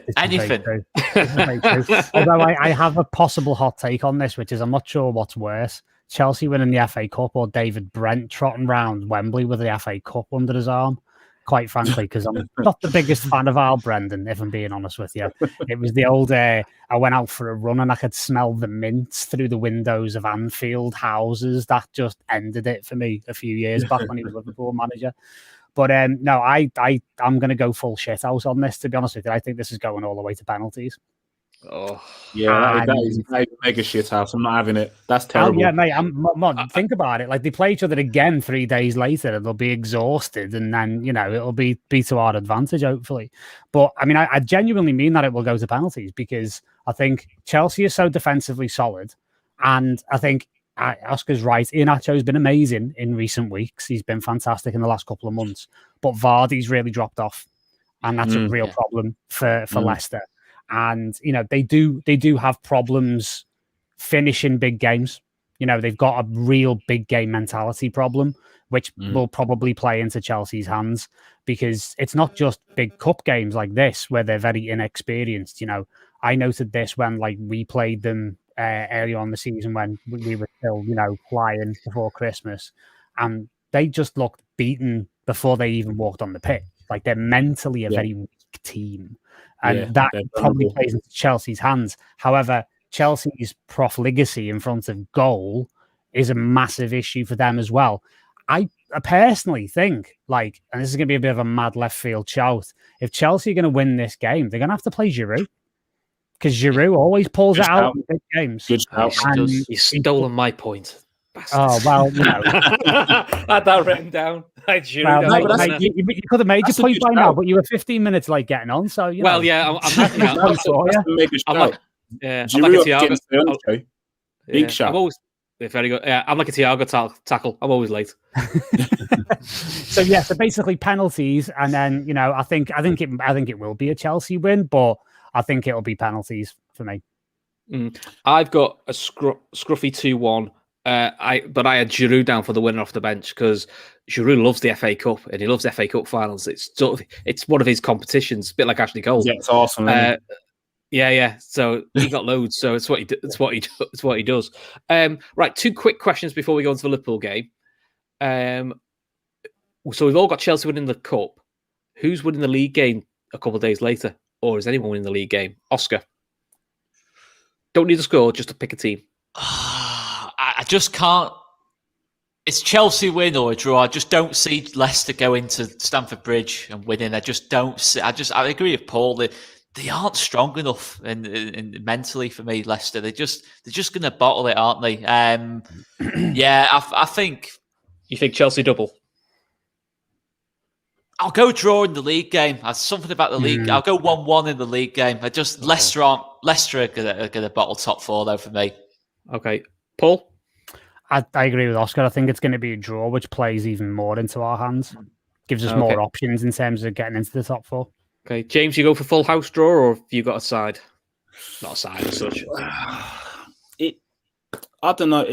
Although I have a possible hot take on this, which is I'm not sure what's worse. Chelsea winning the FA Cup or David Brent trotting round Wembley with the FA Cup under his arm. Quite frankly, because I'm not the biggest fan of Al Brendan, if I'm being honest with you. It was the old, I went out for a run and I could smell the mints through the windows of Anfield houses. That just ended it for me a few years back when he was Liverpool manager. But no, I'm going to go full shit house on this, to be honest with you. I think this is going all the way to penalties. Oh, yeah, that is mega shit house. I'm not having it. That's terrible. Oh, yeah, mate. Think about it. Like, they play each other again 3 days later, and they'll be exhausted, and then, you know, it'll be to our advantage, hopefully. But I mean, I genuinely mean that it will go to penalties, because I think Chelsea is so defensively solid, and I think Oscar's right. Iheanacho's been amazing in recent weeks. He's been fantastic in the last couple of months, but Vardy's really dropped off, and that's a real problem for Leicester. And, you know, they do have problems finishing big games. You know, they've got a real big game mentality problem, which will probably play into Chelsea's hands, because it's not just big cup games like this where they're very inexperienced. You know, I noted this when, like, we played them early on in the season when we were still, you know, flying before Christmas, and they just looked beaten before they even walked on the pitch. Like, they're mentally a very weak team. And that probably plays into Chelsea's hands. However, Chelsea's profligacy in front of goal is a massive issue for them as well. I personally think, like, and this is going to be a bit of a mad left field shout, if Chelsea are going to win this game, they're going to have to play Giroud. Because Giroud always pulls it out in big games. He's stolen my point. Bastard. Oh, well, you know. Had that written down. You could have made your point by now, but you were 15 minutes late getting on. So, you know. Well, yeah, I'm like Thiago. Big shot. Very good. Yeah, I'm like a Thiago tackle. I'm always late. So basically penalties, and then, you know, I think it will be a Chelsea win, but I think it'll be penalties for me. I've got a scruffy 2-1. But I had Giroud down for the winner off the bench because Giroud loves the FA Cup and he loves FA Cup finals. It's one of his competitions, a bit like Ashley Cole. Yeah, it's awesome. Yeah. So he got loads. So it's what he does. Right, 2 quick questions before we go into the Liverpool game. So we've all got Chelsea winning the cup. Who's winning the league game a couple of days later, or is anyone winning the league game? Oscar. Don't need a score, just to pick a team. I just can't. It's Chelsea win or a draw. I just don't see Leicester go into Stamford Bridge and winning. I just don't see. I agree with Paul. They aren't strong enough and mentally for me. Leicester. They're just going to bottle it, aren't they? Yeah, I think. You think Chelsea double? I'll go draw in the league game. Something about the league. I'll go 1-1 in the league game. Leicester are gonna bottle top 4 though for me. Okay, Paul. I agree with Oscar. I think it's going to be a draw, which plays even more into our hands. Gives us more options in terms of getting into the top 4. Okay, James, you go for full house draw, or have you got a side? Not a side as such. I don't know.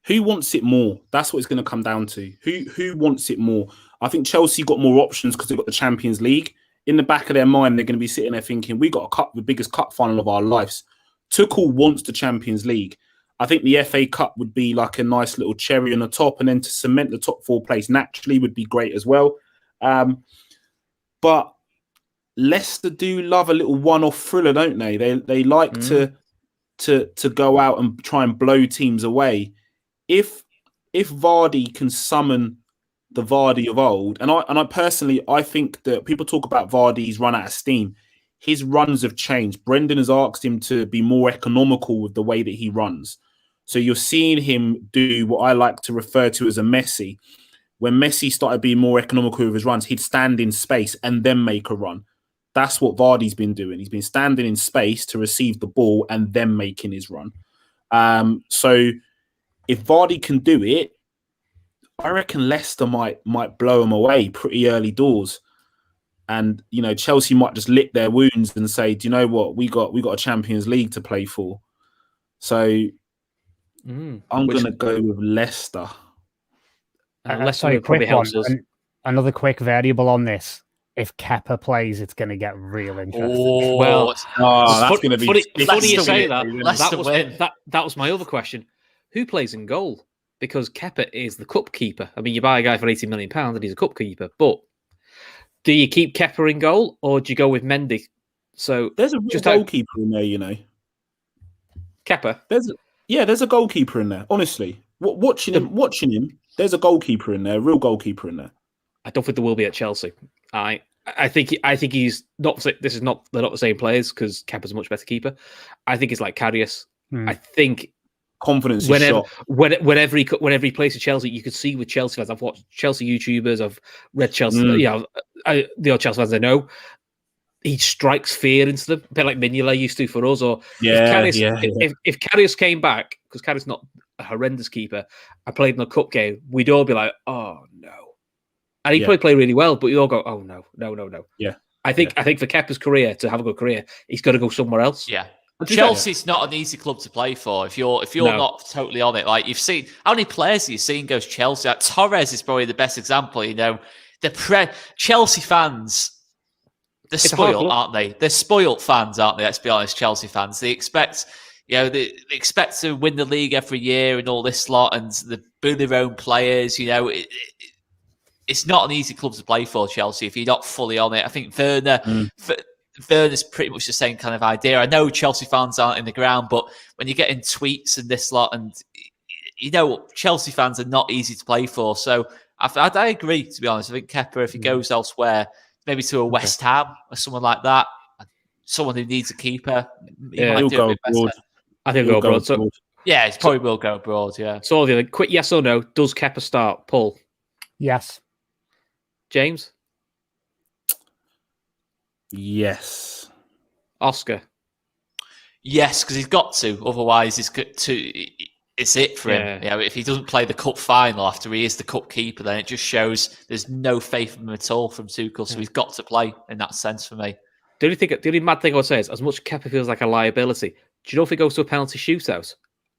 Who wants it more? That's what it's going to come down to. Who wants it more? I think Chelsea got more options because they've got the Champions League. In the back of their mind, they're going to be sitting there thinking, we got a cup, the biggest cup final of our lives. Tuchel wants the Champions League. I think the FA Cup would be like a nice little cherry on the top, and then to cement the top 4 place naturally would be great as well. But Leicester do love a little one-off thriller, don't they? They like to go out and try and blow teams away. If Vardy can summon the Vardy of old, and I personally think that people talk about Vardy's run out of steam. His runs have changed. Brendan has asked him to be more economical with the way that he runs. So you're seeing him do what I like to refer to as a Messi. When Messi started being more economical with his runs, he'd stand in space and then make a run. That's what Vardy's been doing. He's been standing in space to receive the ball and then making his run. So if Vardy can do it, I reckon Leicester might blow him away pretty early doors. And, Chelsea might just lick their wounds and say, do you know what? We got a Champions League to play for. So I'm going to go with Leicester. Leicester probably helps us. Another quick variable on this. If Kepa plays, it's going to get real interesting. That's going to be funny you say that. That was my other question. Who plays in goal? Because Kepa is the cup keeper. I mean, you buy a guy for £80 million and he's a cup keeper. But do you keep Kepa in goal or do you go with Mendy? So there's a goalkeeper in there, Kepa? There's a goalkeeper in there. Honestly, watching him, there's a goalkeeper in there, a real goalkeeper in there. I don't think there will be at Chelsea. I think he's not. This is not. They're not the same players because Kepa's a much better keeper. I think it's like Karius. I think confidence. Whenever he plays for Chelsea, you could see with Chelsea fans. I've watched Chelsea YouTubers. I've read Chelsea. The old Chelsea fans I know. He strikes fear into them, a bit like Mignolet used to for us. Or if Karius came back, because Karius is not a horrendous keeper, I played in a cup game, we'd all be like, oh no. And he'd probably play really well, but you'd all go, oh no. Yeah. I think for Kepa's career, to have a good career, he's got to go somewhere else. Yeah. Chelsea's not an easy club to play for if you're not totally on it. Like you've seen, how many players have you seen goes Chelsea? Like, Torres is probably the best example. Chelsea fans, they're spoiled, aren't they? They're spoiled fans, aren't they? Let's be honest, Chelsea fans. They expect, they expect to win the league every year and all this lot, and they boo their own players. It's not an easy club to play for, Chelsea, if you're not fully on it. I think Werner's pretty much the same kind of idea. I know Chelsea fans aren't in the ground, but when you're getting tweets and this lot, and Chelsea fans are not easy to play for. So I agree, to be honest. I think Kepa, if he goes elsewhere, maybe to a West Ham or someone like that, someone who needs a keeper, he'll go abroad. I think he'll go abroad. So, yeah, he probably will go abroad, yeah. So, quick yes or no, does Kepa start? Paul? Yes. James? Yes. Oscar? Yes, because he's got to. Otherwise, it's it for him. If he doesn't play the cup final after he is the cup keeper, then it just shows there's no faith in him at all from Tuchel. So he's got to play in that sense for me. The only mad thing I would say is, as much Kepa feels like a liability, do you know if he goes to a penalty shootout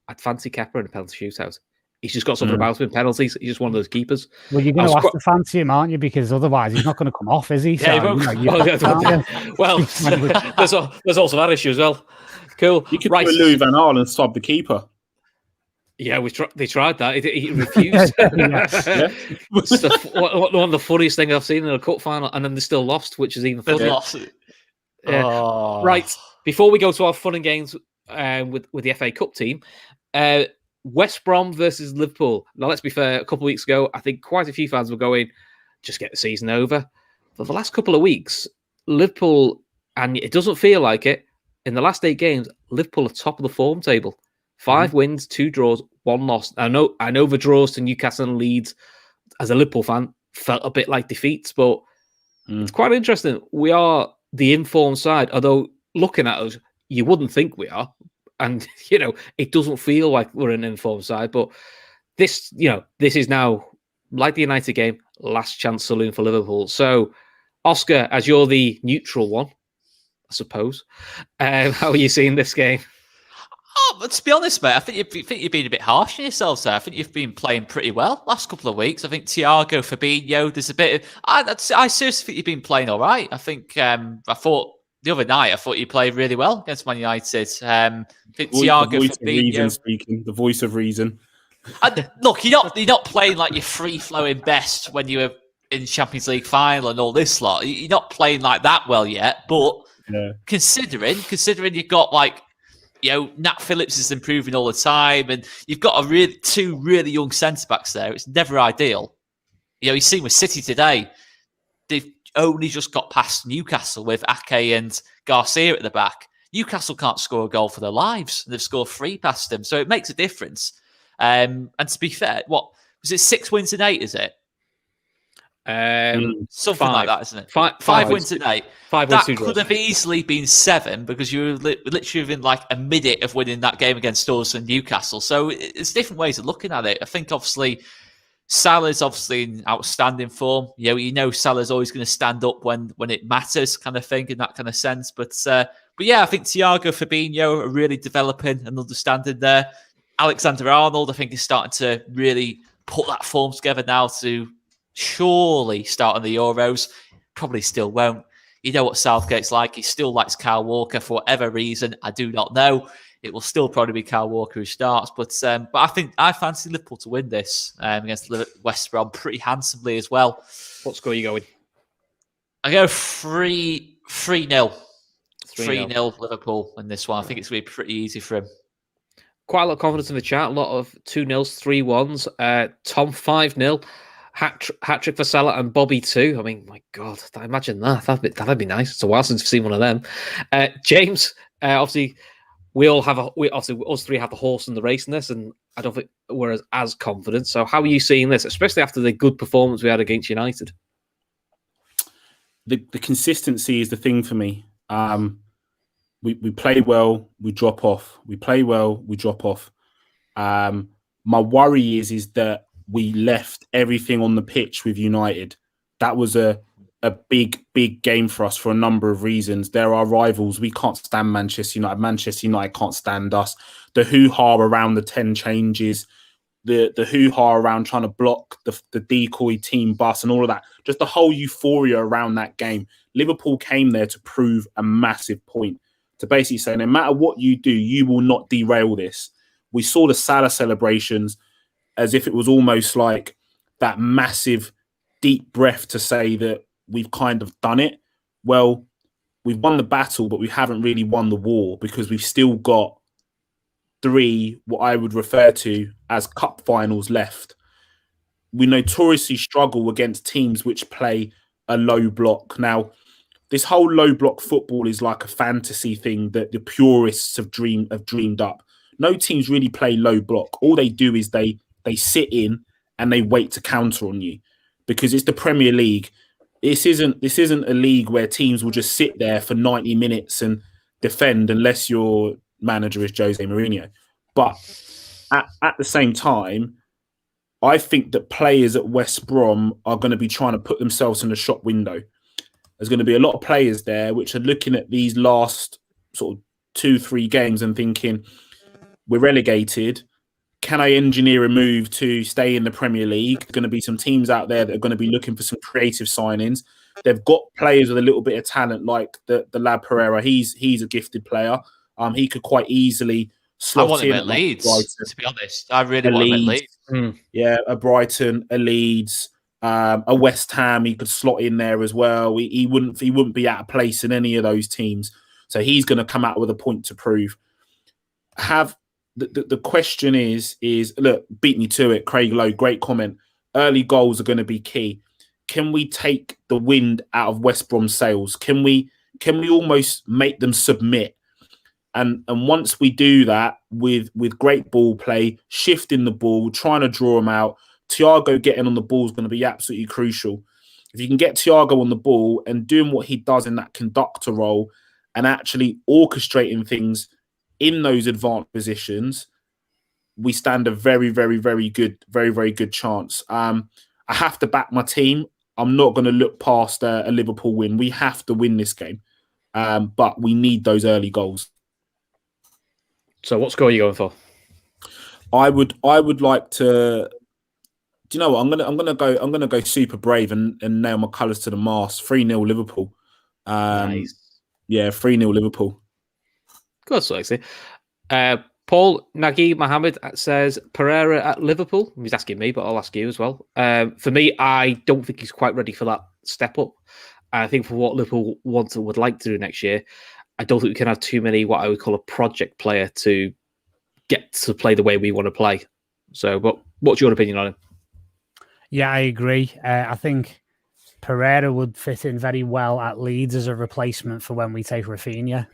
I'd fancy Kepa in a penalty shootout. He's just got something about him in penalties. He's just one of those keepers. Well, you're going to have to fancy him, aren't you? Because otherwise he's not going to come off, is he? Yeah, well, there's also that issue as well. Cool. You could put Louis van Gaal and sub the keeper. Yeah, they tried that. He refused. One of the funniest things I've seen in a cup final, and then they still lost, which is even funnier. Right. Before we go to our fun and games with the FA Cup team, West Brom versus Liverpool. Now, let's be fair. A couple of weeks ago, I think quite a few fans were going, just get the season over. For the last couple of weeks, Liverpool, and it doesn't feel like it, in the last 8 games, Liverpool are top of the form table. 5 wins, 2 draws, 1 loss. I know the draws to Newcastle and Leeds, as a Liverpool fan, felt a bit like defeats, but it's quite interesting. We are the informed side, although looking at us, you wouldn't think we are. And, it doesn't feel like we're an informed side. But this is now, like the United game, last chance saloon for Liverpool. So, Oscar, as you're the neutral one, I suppose, how are you seeing this game? Oh, but to be honest, mate, I think you're being a bit harsh on yourselves there. I think you've been playing pretty well last couple of weeks. I think Thiago, Fabinho, there's a bit of... I seriously think you've been playing all right. I think I thought the other night, I thought you played really well against Man United. I think Thiago, the voice Fabinho... of reason speaking, the voice of reason. Look, you're not playing like your free-flowing best when you were in Champions League final and all this lot. You're not playing like that well yet, but considering you've got like... Nat Phillips is improving all the time, and you've got two really young centre-backs there. It's never ideal. You've seen with City today, they've only just got past Newcastle with Ake and Garcia at the back. Newcastle can't score a goal for their lives, and they've scored 3 past them, so it makes a difference. And to be fair, what was it? 6 wins in 8, is it? Something 5. like that, isn't it? 5 wins in 8. 5 that wins, 2 could have easily been 7 because you were literally within like a minute of winning that game against us and Newcastle. So it's different ways of looking at it. I think obviously Salah's obviously in outstanding form. Salah's always going to stand up when it matters, kind of thing, in that kind of sense. But yeah, I think Thiago, Fabinho are really developing and understanding there. Alexander-Arnold, I think, is starting to really put that form together now to surely start on the Euros. Probably still won't. You know what Southgate's like. He still likes Kyle Walker for whatever reason. I do not know. It will still probably be Kyle Walker who starts. But I think I fancy Liverpool to win this against West Brom pretty handsomely as well. What score are you going? I go 3-0. 3-0 Liverpool in this one. I think it's going to be pretty easy for him. Quite a lot of confidence in the chat. A lot of 2-0s, 3-1s. Tom 5-0. Hat trick for Salah and Bobby too. I mean, my God, imagine that. That'd be nice. It's a while since we've seen one of them. James, obviously, us 3 have the horse in the race in this, and I don't think we're as confident. So, how are you seeing this, especially after the good performance we had against United? The consistency is the thing for me. We play well, we drop off. We play well, we drop off. My worry is that we left everything on the pitch with United. That was a big game for us for a number of reasons. They're our rivals. We can't stand Manchester United. Manchester United can't stand us. The hoo-ha around the 10 changes, the hoo-ha around trying to block the decoy team bus and all of that. Just the whole euphoria around that game. Liverpool came there to prove a massive point. To basically say, no matter what you do, you will not derail this. We saw the Salah celebrations as if it was almost like that massive deep breath to say that we've kind of done it. Well, we've won the battle, but we haven't really won the war because we've still got 3, what I would refer to as cup finals left. We notoriously struggle against teams which play a low block. Now, this whole low block football is like a fantasy thing that the purists have dreamed up. No teams really play low block. All they do is they sit in and they wait to counter on you because it's the Premier League. This isn't a league where teams will just sit there for 90 minutes and defend unless your manager is Jose Mourinho. But at the same time, I think that players at West Brom are going to be trying to put themselves in the shop window. There's going to be a lot of players there which are looking at these last sort of 2-3 games and thinking, we're relegated. Can I engineer a move to stay in the Premier League? There's going to be some teams out there that are going to be looking for some creative signings. They've got players with a little bit of talent, like the lad Pereira. He's a gifted player. He could quite easily slot in. I want him at Leeds, to be honest. I really want him at Leeds. Yeah, a Brighton, a Leeds, a West Ham. He could slot in there as well. He wouldn't be out of place in any of those teams. So he's going to come out with a point to prove. The question is look, beat me to it. Craig Lowe, great comment. Early goals are going to be key. Can we take the wind out of West Brom's sails? Can we almost make them submit? And once we do that with great ball play, shifting the ball, trying to draw them out, Thiago getting on the ball is going to be absolutely crucial. If you can get Thiago on the ball and doing what he does in that conductor role and actually orchestrating things in those advanced positions, we stand a very, very, very good chance. I have to back my team. I'm not going to look past a Liverpool win. We have to win this game, but we need those early goals. So, what score are you going for? I would like to. Do you know what? I'm gonna go super brave and nail my colours to the mast. 3-0 Liverpool. Nice. Yeah, 3-0 Liverpool. Good, so actually. Paul Nagy Mohammed says Pereira at Liverpool. He's asking me, but I'll ask you as well. For me, I don't think he's quite ready for that step up. I think for what Liverpool would like to do next year, I don't think we can have too many what I would call a project player to get to play the way we want to play. So, but what's your opinion on him? Yeah, I agree. I think Pereira would fit in very well at Leeds as a replacement for when we take Rafinha.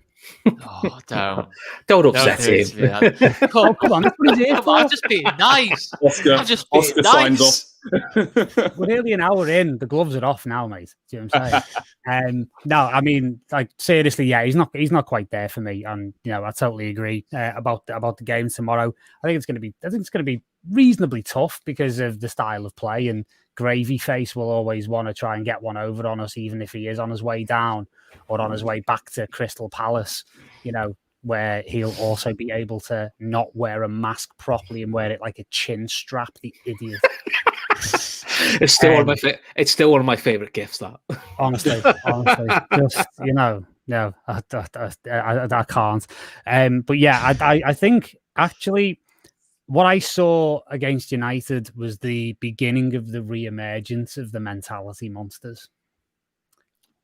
Oh, don't upset him. Oh, come on, that's what he's here for. I'm just being nice. Oscar signs off. We're nearly an hour in. The gloves are off now, mate. Do you know what I'm saying? No, I mean, like seriously, yeah, he's not quite there for me. And I totally agree about the game tomorrow. I think it's going to be reasonably tough because of the style of play, and Gravy Face will always want to try and get one over on us, even if he is on his way down or on his way back to Crystal Palace, where he'll also be able to not wear a mask properly and wear it like a chin strap, the idiot. It's still one of my favorite gifts, that. Honestly, just, no, I can't. But yeah, I think actually what I saw against United was the beginning of the re-emergence of the mentality monsters.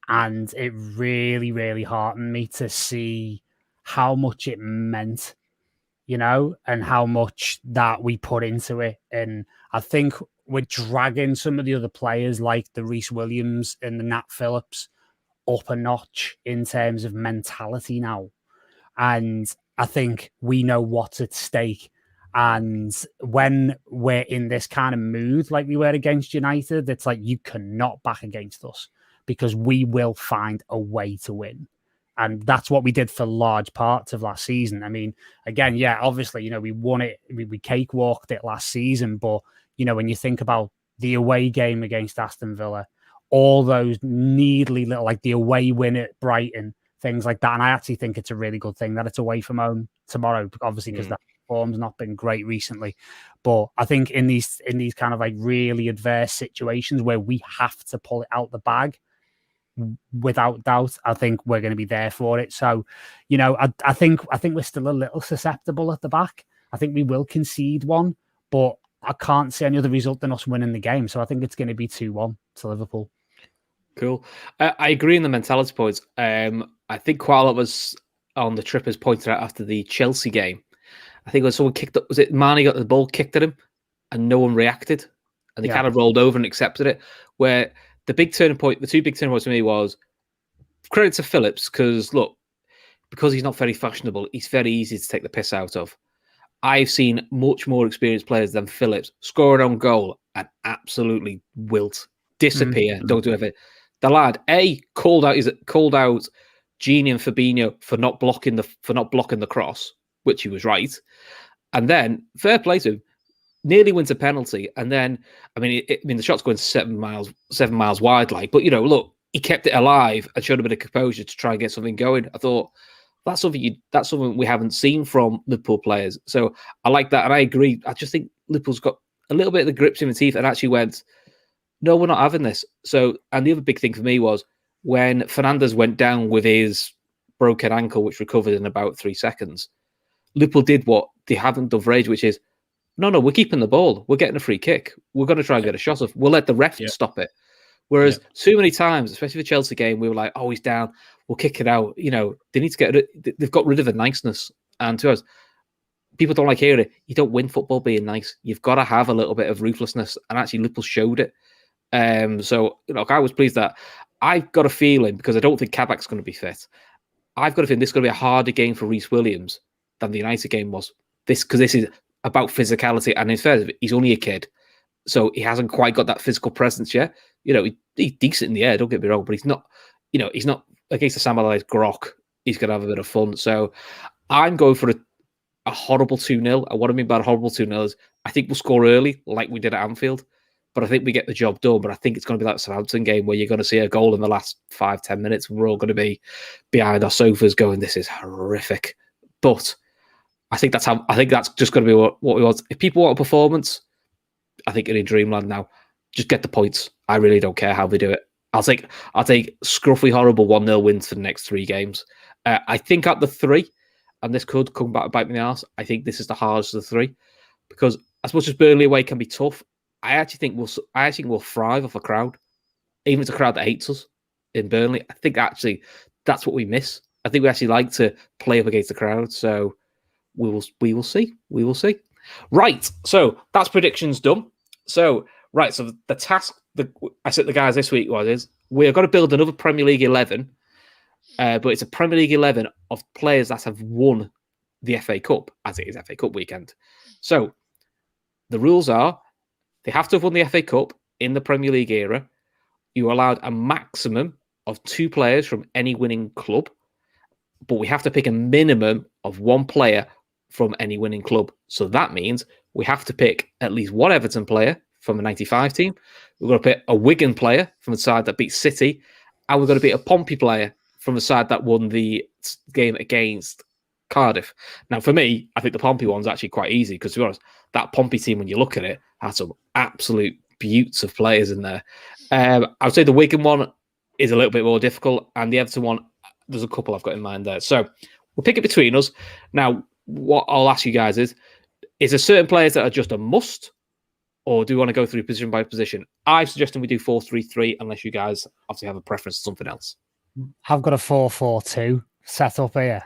And it really, really heartened me to see how much it meant, and how much that we put into it. And I think we're dragging some of the other players like the Reece Williams and the Nat Phillips up a notch in terms of mentality now. And I think we know what's at stake. And when we're in this kind of mood like we were against United, it's like you cannot back against us because we will find a way to win. And that's what we did for large parts of last season. I mean, again, yeah, obviously, we won it. We cakewalked it last season. But, when you think about the away game against Aston Villa, all those needly little, like the away win at Brighton, things like that. And I actually think it's a really good thing that it's away from home tomorrow, obviously, because that form's not been great recently. But I think in these kind of like really adverse situations where we have to pull it out the bag, without doubt, I think we're going to be there for it. So, I think we're still a little susceptible at the back. I think we will concede one, but I can't see any other result than us winning the game. So I think it's going to be 2-1 to Liverpool. Cool. I agree on the mentality points. I think quite a lot of us on the Trippers pointed out after the Chelsea game. I think when someone kicked up, was it Marnie got the ball kicked at him and no one reacted and they kind of rolled over and accepted it, where the two big turning points for me was credit to Phillips because he's not very fashionable, he's very easy to take the piss out of. I've seen much more experienced players than Phillips score an own goal and absolutely wilt, disappear, don't do anything. The lad called out Gini and Fabinho for not blocking the cross, which he was right, and then fair play to him. Nearly wins a penalty, and then the shot's going 7 miles wide, but look, he kept it alive and showed a bit of composure to try and get something going. I thought, that's something we haven't seen from Liverpool players. So I like that, and I agree. I just think Liverpool's got a little bit of the grips in the teeth and actually went, no, we're not having this. So, and the other big thing for me was when Fernandes went down with his broken ankle, which recovered in about 3 seconds, Liverpool did what they haven't done for age, which is, no, we're keeping the ball. We're getting a free kick. We're going to try and get a shot off. We'll let the ref stop it. Whereas so many times, especially the Chelsea game, we were like, oh, he's down. We'll kick it out. You know, they need to they've got rid of the niceness. And to us, people don't like hearing it. You don't win football being nice. You've got to have a little bit of ruthlessness. And actually, Liverpool showed it. So, I was pleased that I've got a feeling, because I don't think Kabak's going to be fit, I've got a feeling this is going to be a harder game for Reece Williams than the United game was. Because this is about physicality. And in fairness, he's only a kid. So he hasn't quite got that physical presence yet. He's decent in the air, don't get me wrong, but he's not against the Sam Allardyce Grok. He's going to have a bit of fun. So I'm going for a horrible 2-0. And what I mean by a horrible 2-0 is I think we'll score early, like we did at Anfield. But I think we get the job done. But I think it's going to be that Southampton game where you're going to see a goal in the last 5-10 minutes. And we're all going to be behind our sofas going, this is horrific. But I think that's just going to be what we want. If people want a performance, I think you're in dreamland now. Just get the points. I really don't care how they do it. I'll take scruffy, horrible 1-0 wins for the next 3 games. I think at the 3, and this could come back and bite me in the arse, I think this is the hardest of the 3. Because as much as Burnley away can be tough, I actually think we'll thrive off a crowd. Even if it's a crowd that hates us in Burnley. I think actually that's what we miss. I think we actually like to play up against the crowd. So we will see. We will see. Right. So that's predictions done. So the task I set the guys this week is we're going to build another Premier League 11, but it's a Premier League 11 of players that have won the FA Cup, as it is FA Cup weekend. So the rules are they have to have won the FA Cup in the Premier League era. You're allowed a maximum of 2 players from any winning club, but we have to pick a minimum of 1 player from any winning club. So that means we have to pick at least 1 Everton player from the 95 team. We're going to pick a Wigan player from the side that beat City. And we're going to pick a Pompey player from the side that won the game against Cardiff. Now, for me, I think the Pompey one's actually quite easy because, to be honest, that Pompey team, when you look at it, has some absolute beauts of players in there. I would say the Wigan one is a little bit more difficult. And the Everton one, there's a couple I've got in mind there. So we'll pick it between us. Now, what I'll ask you guys is there certain players that are just a must, or do we want to go through position by position? I'm suggesting we do 4-3-3, unless you guys obviously have a preference for something else. I've got a 4-4-2 set up here.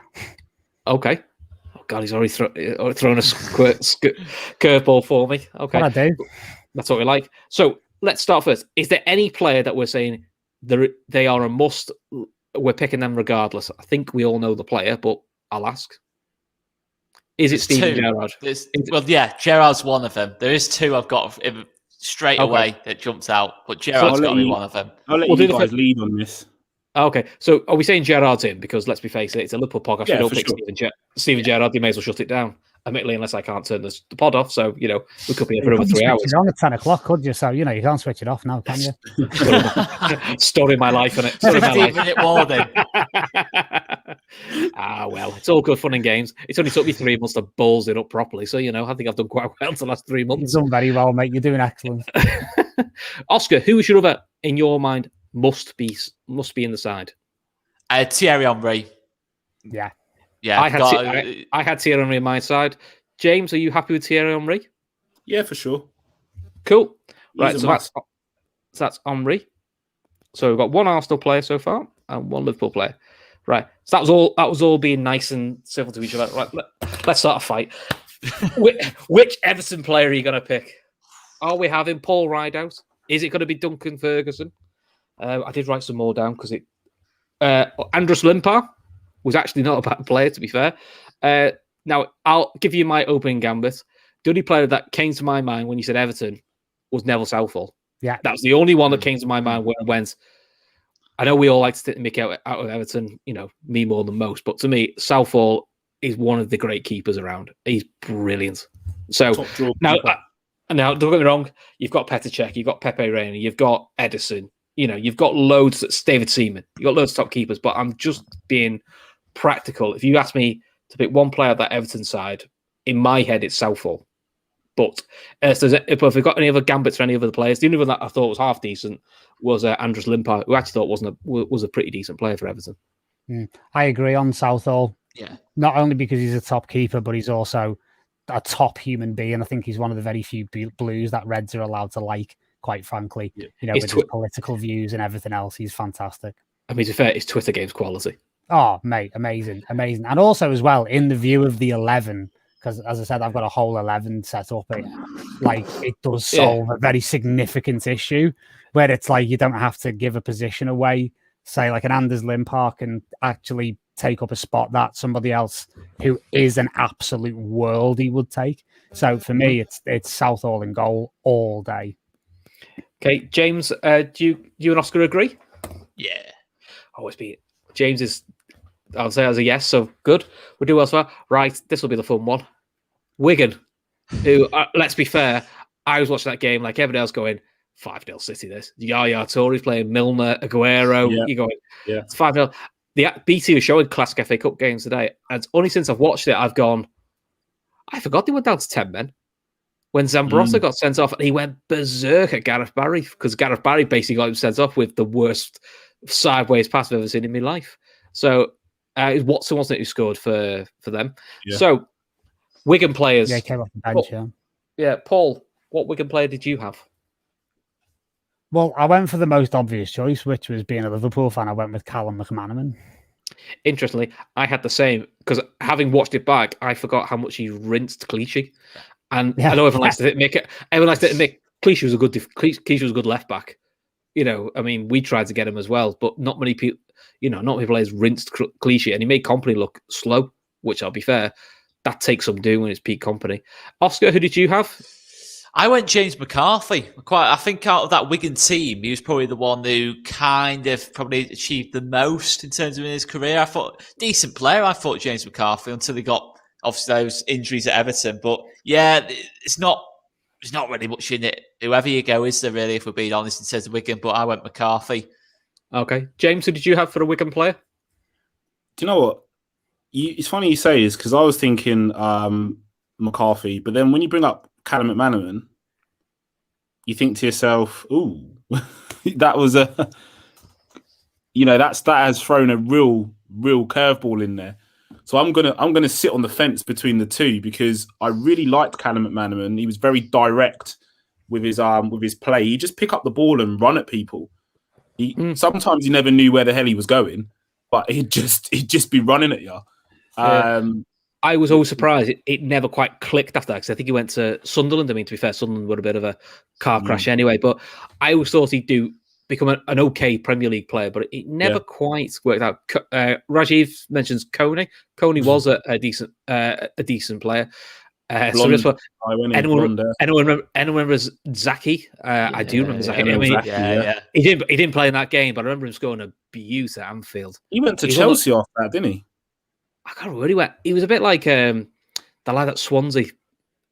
Okay. Oh, God, he's already thrown a curveball for me. Okay. What I do. That's what we like. So let's start first. Is there any player that we're saying they are a must? We're picking them regardless. I think we all know the player, but I'll ask. Is it Steven Gerrard? Well, yeah, Gerrard's one of them. There is 2 I've got straight away that jumps out, but Gerrard's got to be one of them. I'll let you guys lead on this. Okay, so are we saying Gerrard's in? Because let's be face it, it's a Liverpool podcast. Yeah, we don't pick Steven Gerrard. You may as well shut it down. Admittedly, unless I can't turn the pod off. So, we could be here for over 3 hours. It's on at 10 o'clock, could you? So, you can't switch it off now, can you? Story of my life, innit? 15-minute warning. Well, it's all good fun and games. It's only took me 3 months to balls it up properly. So, I think I've done quite well the last 3 months. You've done very well, mate. You're doing excellent. Oscar, who is your other, in your mind, must be in the side? Thierry Henry. Yeah. Yeah, I had Thierry Henry on my side. James, are you happy with Thierry Henry? Yeah, for sure. Cool. Right, so that's Henry. So we've got 1 Arsenal player so far and 1 Liverpool player. Right. So that was all being nice and civil to each other. Right, let's start a fight. Which Everton player are you going to pick? Are we having Paul Rideout? Is it going to be Duncan Ferguson? I did write some more down because Andrus Limpar was actually not a bad player, to be fair. Now, I'll give you my opening gambit. The only player that came to my mind when you said Everton was Neville Southall. Yeah. That was the only one that came to my mind when I went, I know we all like to take the mick out of Everton, me more than most, but to me, Southall is one of the great keepers around. He's brilliant. So now, don't get me wrong, you've got Petr Cech, you've got Pepe Reina, you've got Edison, you've got loads, David Seaman, you've got loads of top keepers, but I'm just being practical, if you ask me to pick one player of that Everton side, in my head, it's Southall. But if we've got any other gambits for any other players, the only one that I thought was half decent was Andres Limpar, who I actually thought was a pretty decent player for Everton. I agree on Southall. Yeah. Not only because he's a top keeper, but he's also a top human being. I think he's one of the very few Blues that Reds are allowed to like, quite frankly. Yeah. You know, with his political views and everything else, he's fantastic. I mean, to be fair, his Twitter game's quality. Oh, mate, amazing. And also as well, in the view of the 11, because as I said, I've got a whole 11 set up. It does solve a very significant issue where it's like you don't have to give a position away. Say like an Anders Limpar can actually take up a spot that somebody else who is an absolute worldie would take. So for me, it's Southall in goal all day. Okay, James, do you and Oscar agree? Yeah. Always be James is. I'll say as a yes. So good. We'll do well so far. Right, this will be the fun one. Wigan, who let's be fair, I was watching that game like everybody else, going 5-0 City. This Yaya Touré's playing Milner, Aguero. Yeah. You're going, Yeah, it's 5-0. The BT was showing classic FA Cup games today, and only since I've watched it, I've gone, I forgot they went down to 10 men. When Zambrotta got sent off, and he went berserk at Gareth Barry, because Gareth Barry basically got him sent off with the worst sideways pass I've ever seen in my life. So it was Watson, wasn't it, who scored for them? Yeah. So Wigan players. Yeah, he came off the bench, Yeah, Paul, what Wigan player did you have? Well, I went for the most obvious choice, which was being a Liverpool fan. I went with Callum McManaman. Interestingly, I had the same, because having watched it back, I forgot how much he rinsed Clichy. And I know everyone likes to admit Clichy was a good left back. You know, I mean, we tried to get him as well, but not many people, not many players rinsed Clichy, and he made Company look slow, which I'll be fair, that takes some doing when it's peak Company. Oscar, who did you have? I went James McCarthy. I think out of that Wigan team, he was probably the one who kind of probably achieved the most in terms of his career. I thought decent player. I thought James McCarthy until he got obviously those injuries at Everton. But yeah, there's not really much in it. Whoever you go, is there really? If we're being honest, in terms of Wigan. But I went McCarthy. Okay, James, who did you have for a Wigan player? Do you know what? It's funny you say this because I was thinking McCarthy, but then when you bring up Callum McManaman, you think to yourself, "Ooh, that was that has thrown a real curveball in there." So I'm gonna sit on the fence between the two because I really liked Callum McManaman. He was very direct with his play. He just pick up the ball and run at people. Sometimes you never knew where the hell he was going, but he'd just be running at you. I was always surprised it never quite clicked after that because I think he went to Sunderland. I mean, to be fair, Sunderland were a bit of a car crash anyway, but I always thought he'd become an okay Premier League player, but it never quite worked out. Rajiv mentions Coney. Coney was a decent player. So anyone remembers Zaki? I do remember Zaki. He didn't play in that game, but I remember him scoring a beaut at Anfield. He went to Chelsea after that, didn't he? I can't remember where he went. He was a bit like the lad at Swansea.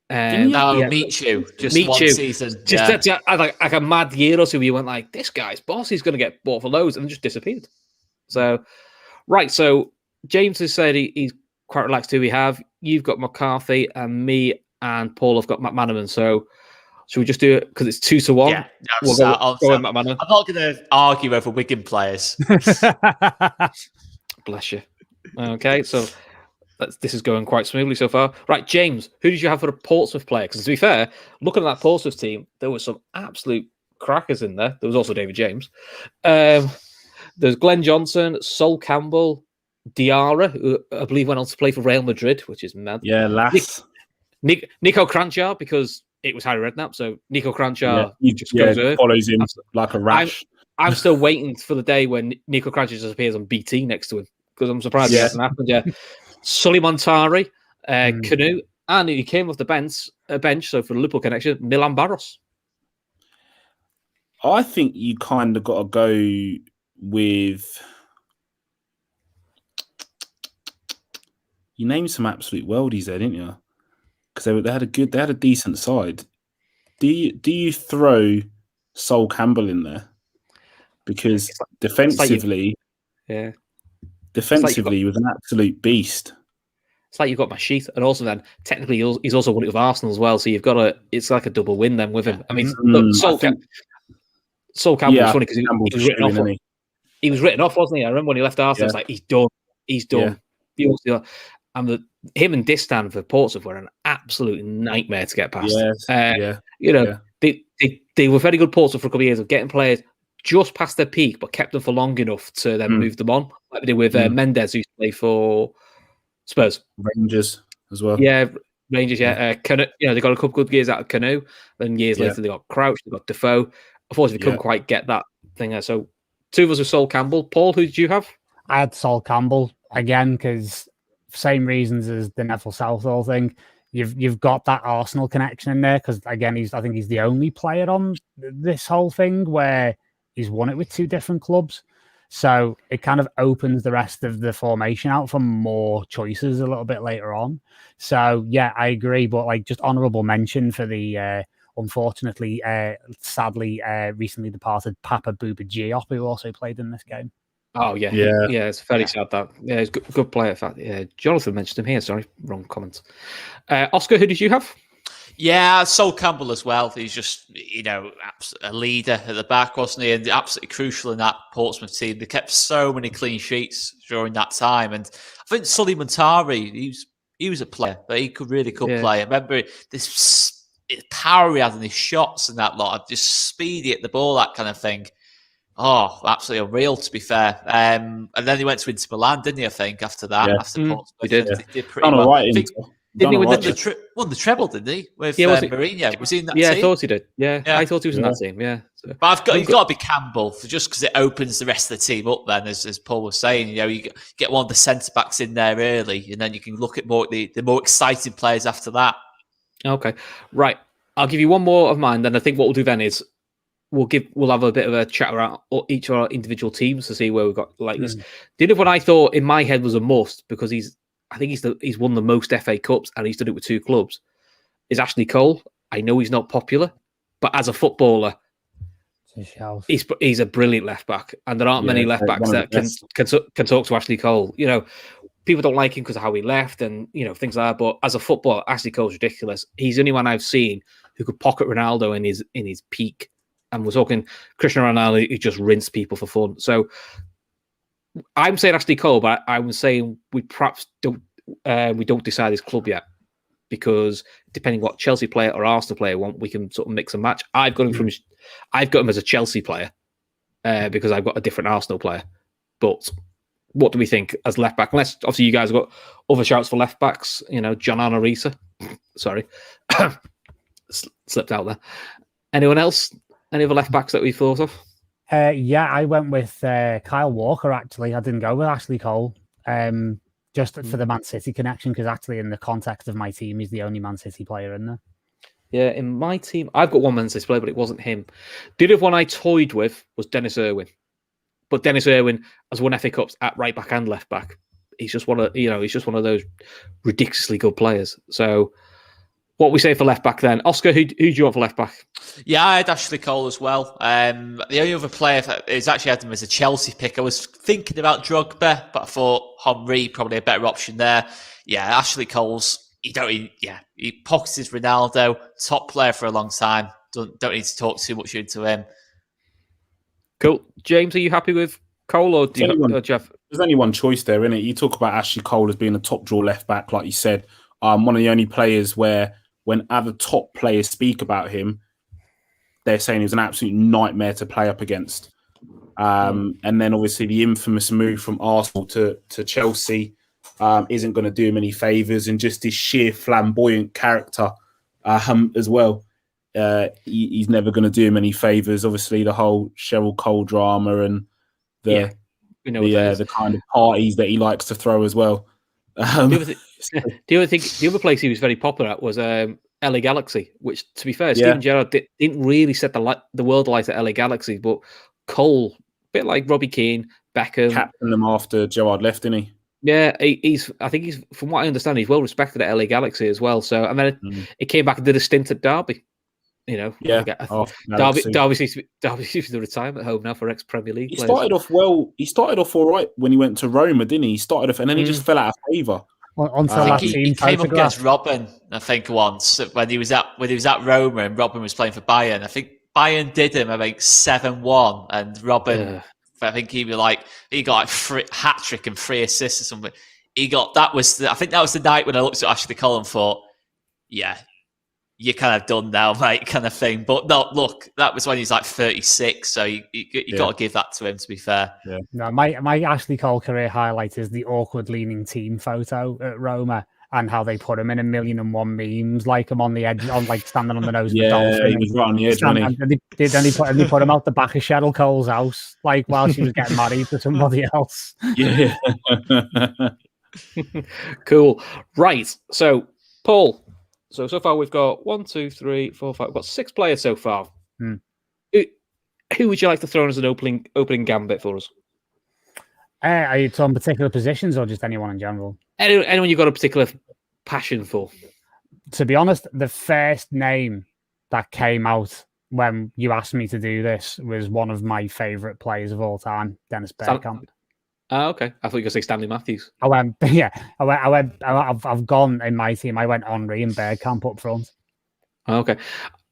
Meet you. Season. Like a mad year or two where you went like, this guy's boss, he's going to get bought for loads, and then just disappeared. So, right. So James has said he's quite relaxed who we have. You've got McCarthy, and me and Paul have got McManaman. So should we just do it because it's 2-1? Yeah, we'll go with McManaman. I'm not going to argue over Wigan players. Bless you. Okay, so this is going quite smoothly so far. Right, James, who did you have for a Portsmouth player? Because to be fair, looking at that Portsmouth team, there were some absolute crackers in there. There was also David James. There's Glenn Johnson, Sol Campbell, Diarra, who I believe went on to play for Real Madrid, which is mad. Yeah, lass. Nico Kranjčar, because it was Harry Redknapp, so Nico Kranjčar follows him like a rash. I'm still waiting for the day when Nico Kranjčar just appears on BT next to him, because I'm surprised it hasn't happened yet. Sully Montari, Canoe, and he came off the bench, so for the Liverpool connection, Milan Barros. I think you kind of got to go with... You named some absolute worldies there, didn't you? Because they had a decent side. Do you throw Sol Campbell in there? Because defensively, defensively, he was an absolute beast. It's like you've got my sheet, and also then technically he's also won it with Arsenal as well. So you've got it's like a double win then with him. I mean, Sol Campbell was funny because he was written off. He was written off, wasn't he? I remember when he left Arsenal, it was like, he's done. He's done. Yeah. And him and Distan for Portsmouth were an absolute nightmare to get past. They were very good Portsmouth for a couple of years of getting players just past their peak, but kept them for long enough to then move them on. Like they did with Mendes, who used to play for Spurs. Rangers as well. Yeah, Rangers, yeah. Canoe, they got a couple good years out of Canoe. Then years later, they got Crouch, they got Defoe. Unfortunately, couldn't quite get that thing there. So two of us with Sol Campbell. Paul, who did you have? I had Sol Campbell again because same reasons as the Neville Southall thing. You've got that Arsenal connection in there because again, I think he's the only player on this whole thing where he's won it with two different clubs. So it kind of opens the rest of the formation out for more choices a little bit later on. So yeah, I agree. But like just honourable mention for the unfortunately, sadly, recently departed Papa Bouba Diop, who also played in this game. Oh yeah. It's very sad that. Yeah, he's a good player. In fact, yeah, Jonathan mentioned him here. Sorry, wrong comments. Oscar, who did you have? Yeah, Sol Campbell as well. He's just, a leader at the back, wasn't he? And absolutely crucial in that Portsmouth team. They kept so many clean sheets during that time. And I think Sully Montari, he was a player, but he could play. I remember this power he had in his shots and that lot, just speedy at the ball, that kind of thing. Oh, absolutely unreal, to be fair. And then he went to Inter Milan, didn't he, I think, after that? After Portsmouth. He did. He did pretty well. Didn't he win the treble, didn't he? With Mourinho. Was he in that team? I thought he did. Yeah, I thought he was in that team, yeah. So. But you've got to be Campbell, just because it opens the rest of the team up then, as Paul was saying. You get one of the centre-backs in there early, and then you can look at the more exciting players after that. Okay. Right. I'll give you one more of mine, then I think what we'll do then is we'll have a bit of a chat around each of our individual teams to see where we've got like this. The other one I thought in my head was a must because I think he's won the most FA Cups and he's done it with two clubs, is Ashley Cole. I know he's not popular, but as a footballer, he's a brilliant left back, and there aren't many left backs that can talk to Ashley Cole. People don't like him because of how he left and things like that. But as a footballer, Ashley Cole's ridiculous. He's the only one I've seen who could pocket Ronaldo in his peak. And we're talking Cristiano Ronaldo who just rinsed people for fun. So I'm saying Ashley Cole, but I'm saying we perhaps don't decide his club yet, because depending what Chelsea player or Arsenal player want, we can sort of mix and match. I've got him as a Chelsea player because I've got a different Arsenal player. But what do we think as left back? Unless obviously you guys have got other shouts for left backs. John Arisa. Sorry, slipped out there. Anyone else? Any other left backs that we thought of? I went with Kyle Walker, actually. I didn't go with Ashley Cole, just for the Man City connection, because actually in the context of my team, he's the only Man City player in there. Yeah, in my team, I've got one Man City player, but it wasn't him. The other one I toyed with was Dennis Irwin. But Dennis Irwin has won FA Cups at right back and left back. He's just one of those ridiculously good players. So what we say for left back then. Oscar, who do you want for left back? Yeah, I had Ashley Cole as well. The only other player is actually had him as a Chelsea pick. I was thinking about Drogba, but I thought Henry probably a better option there. Yeah, Ashley Cole's he pockets his Ronaldo, top player for a long time. Don't need to talk too much into him. Cool. James, are you happy with Cole or do you have? There's only one choice there, isn't it? You talk about Ashley Cole as being a top draw left back, like you said. One of the only players where when other top players speak about him, they're saying he was an absolute nightmare to play up against. And then obviously the infamous move from Arsenal to Chelsea isn't going to do him any favours, and just his sheer flamboyant character as well. He's never going to do him any favours. Obviously, the whole Cheryl Cole drama and the kind of parties that he likes to throw as well. The other place he was very popular at was LA Galaxy, which, to be fair, Steven Gerrard didn't really set the world alight at LA Galaxy, but Cole, a bit like Robbie Keane, Beckham, captained them after Gerrard left, didn't he? Yeah, I think he's, from what I understand, he's well respected at LA Galaxy as well. So, and then it came back and did a stint at Derby. Yeah. Derby seems to be the retirement home now for ex-Premier League players. Started off well. He started off all right when he went to Roma, didn't he? He started off, and then he just fell out of favour. Until he came up against Robben, I think, once when he was at Roma, and Robben was playing for Bayern. I think Bayern did him, 7-1, and Robben, I think he got like hat trick and 3 assists or something. I think that was the night when I looked at Ashley Cole and thought, yeah, you're kind of done now, mate, kind of thing. But no, look, that was when he's like 36, so you got to give that to him, to be fair. Yeah. No, my Ashley Cole career highlight is the awkward leaning team photo at Roma and how they put him in 1,000,001 memes, like him on the edge, standing on the nose of the dolphin. Yeah, he was right on the edge, wasn't he? Then he put him out the back of Cheryl Cole's house, like while she was getting married to somebody else. Yeah. Cool. Right. So, Paul. So far we've got 1, 2, 3, 4, 5. We've got 6 players so far. Who would you like to throw in as an opening gambit for us? Are you talking particular positions or just anyone in general? Anyone you've got a particular passion for? To be honest, the first name that came out when you asked me to do this was one of my favourite players of all time, Dennis Bergkamp. Okay. I thought you were going to say Stanley Matthews. I've gone in my team. I went Henry and Bergkamp up front. Okay.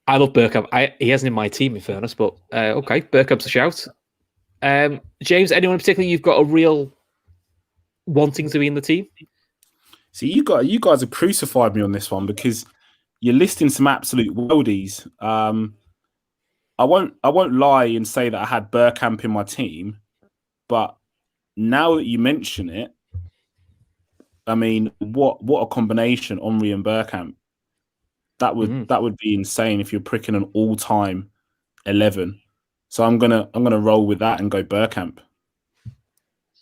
I love Bergkamp. He hasn't in my team, in fairness, but okay. Bergkamp's a shout. James, anyone in particular you've got a real wanting to be in the team? See, you guys have crucified me on this one because you're listing some absolute worldies. I won't lie and say that I had Bergkamp in my team, but now that you mention it, I mean, what a combination, Henry and Bergkamp. That would be insane if you're pricking an all-time 11. So I'm gonna roll with that and go Bergkamp.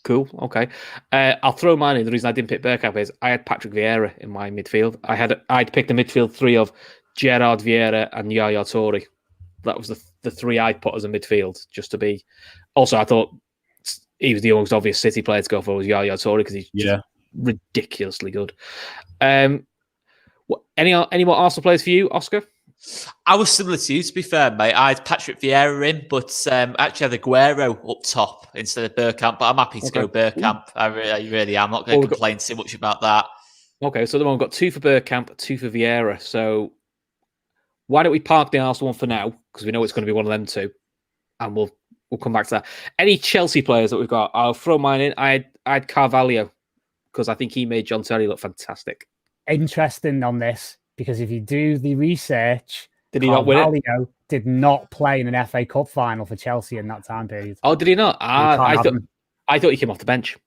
Cool. Okay. I'll throw mine in. The reason I didn't pick Bergkamp is I had Patrick Vieira in my midfield. I'd picked the midfield 3 of Gerrard, Vieira, and Yaya Toure. That was the 3 I'd put as a midfield, just to be. Also, I thought he was the most obvious City player to go for was Yaya Toure because he's just ridiculously good. Any more Arsenal players for you, Oscar? I was similar to you, to be fair, mate. I had Patrick Vieira in, but actually had Aguero up top instead of Bergkamp. But I'm happy to go Bergkamp. I really am. I'm not going to complain too much about that. Okay, so then we've got 2 for Bergkamp, 2 for Vieira. So why don't we park the Arsenal one for now? Because we know it's going to be one of them 2. And we'll come back to that. Any Chelsea players that we've got? I'll throw mine in. I had Carvalho because I think he made John Terry look fantastic. Interesting on this because if you do the research, did he not win it? Carvalho did not play in an FA Cup final for Chelsea in that time period. Oh, did he not? I thought he came off the bench.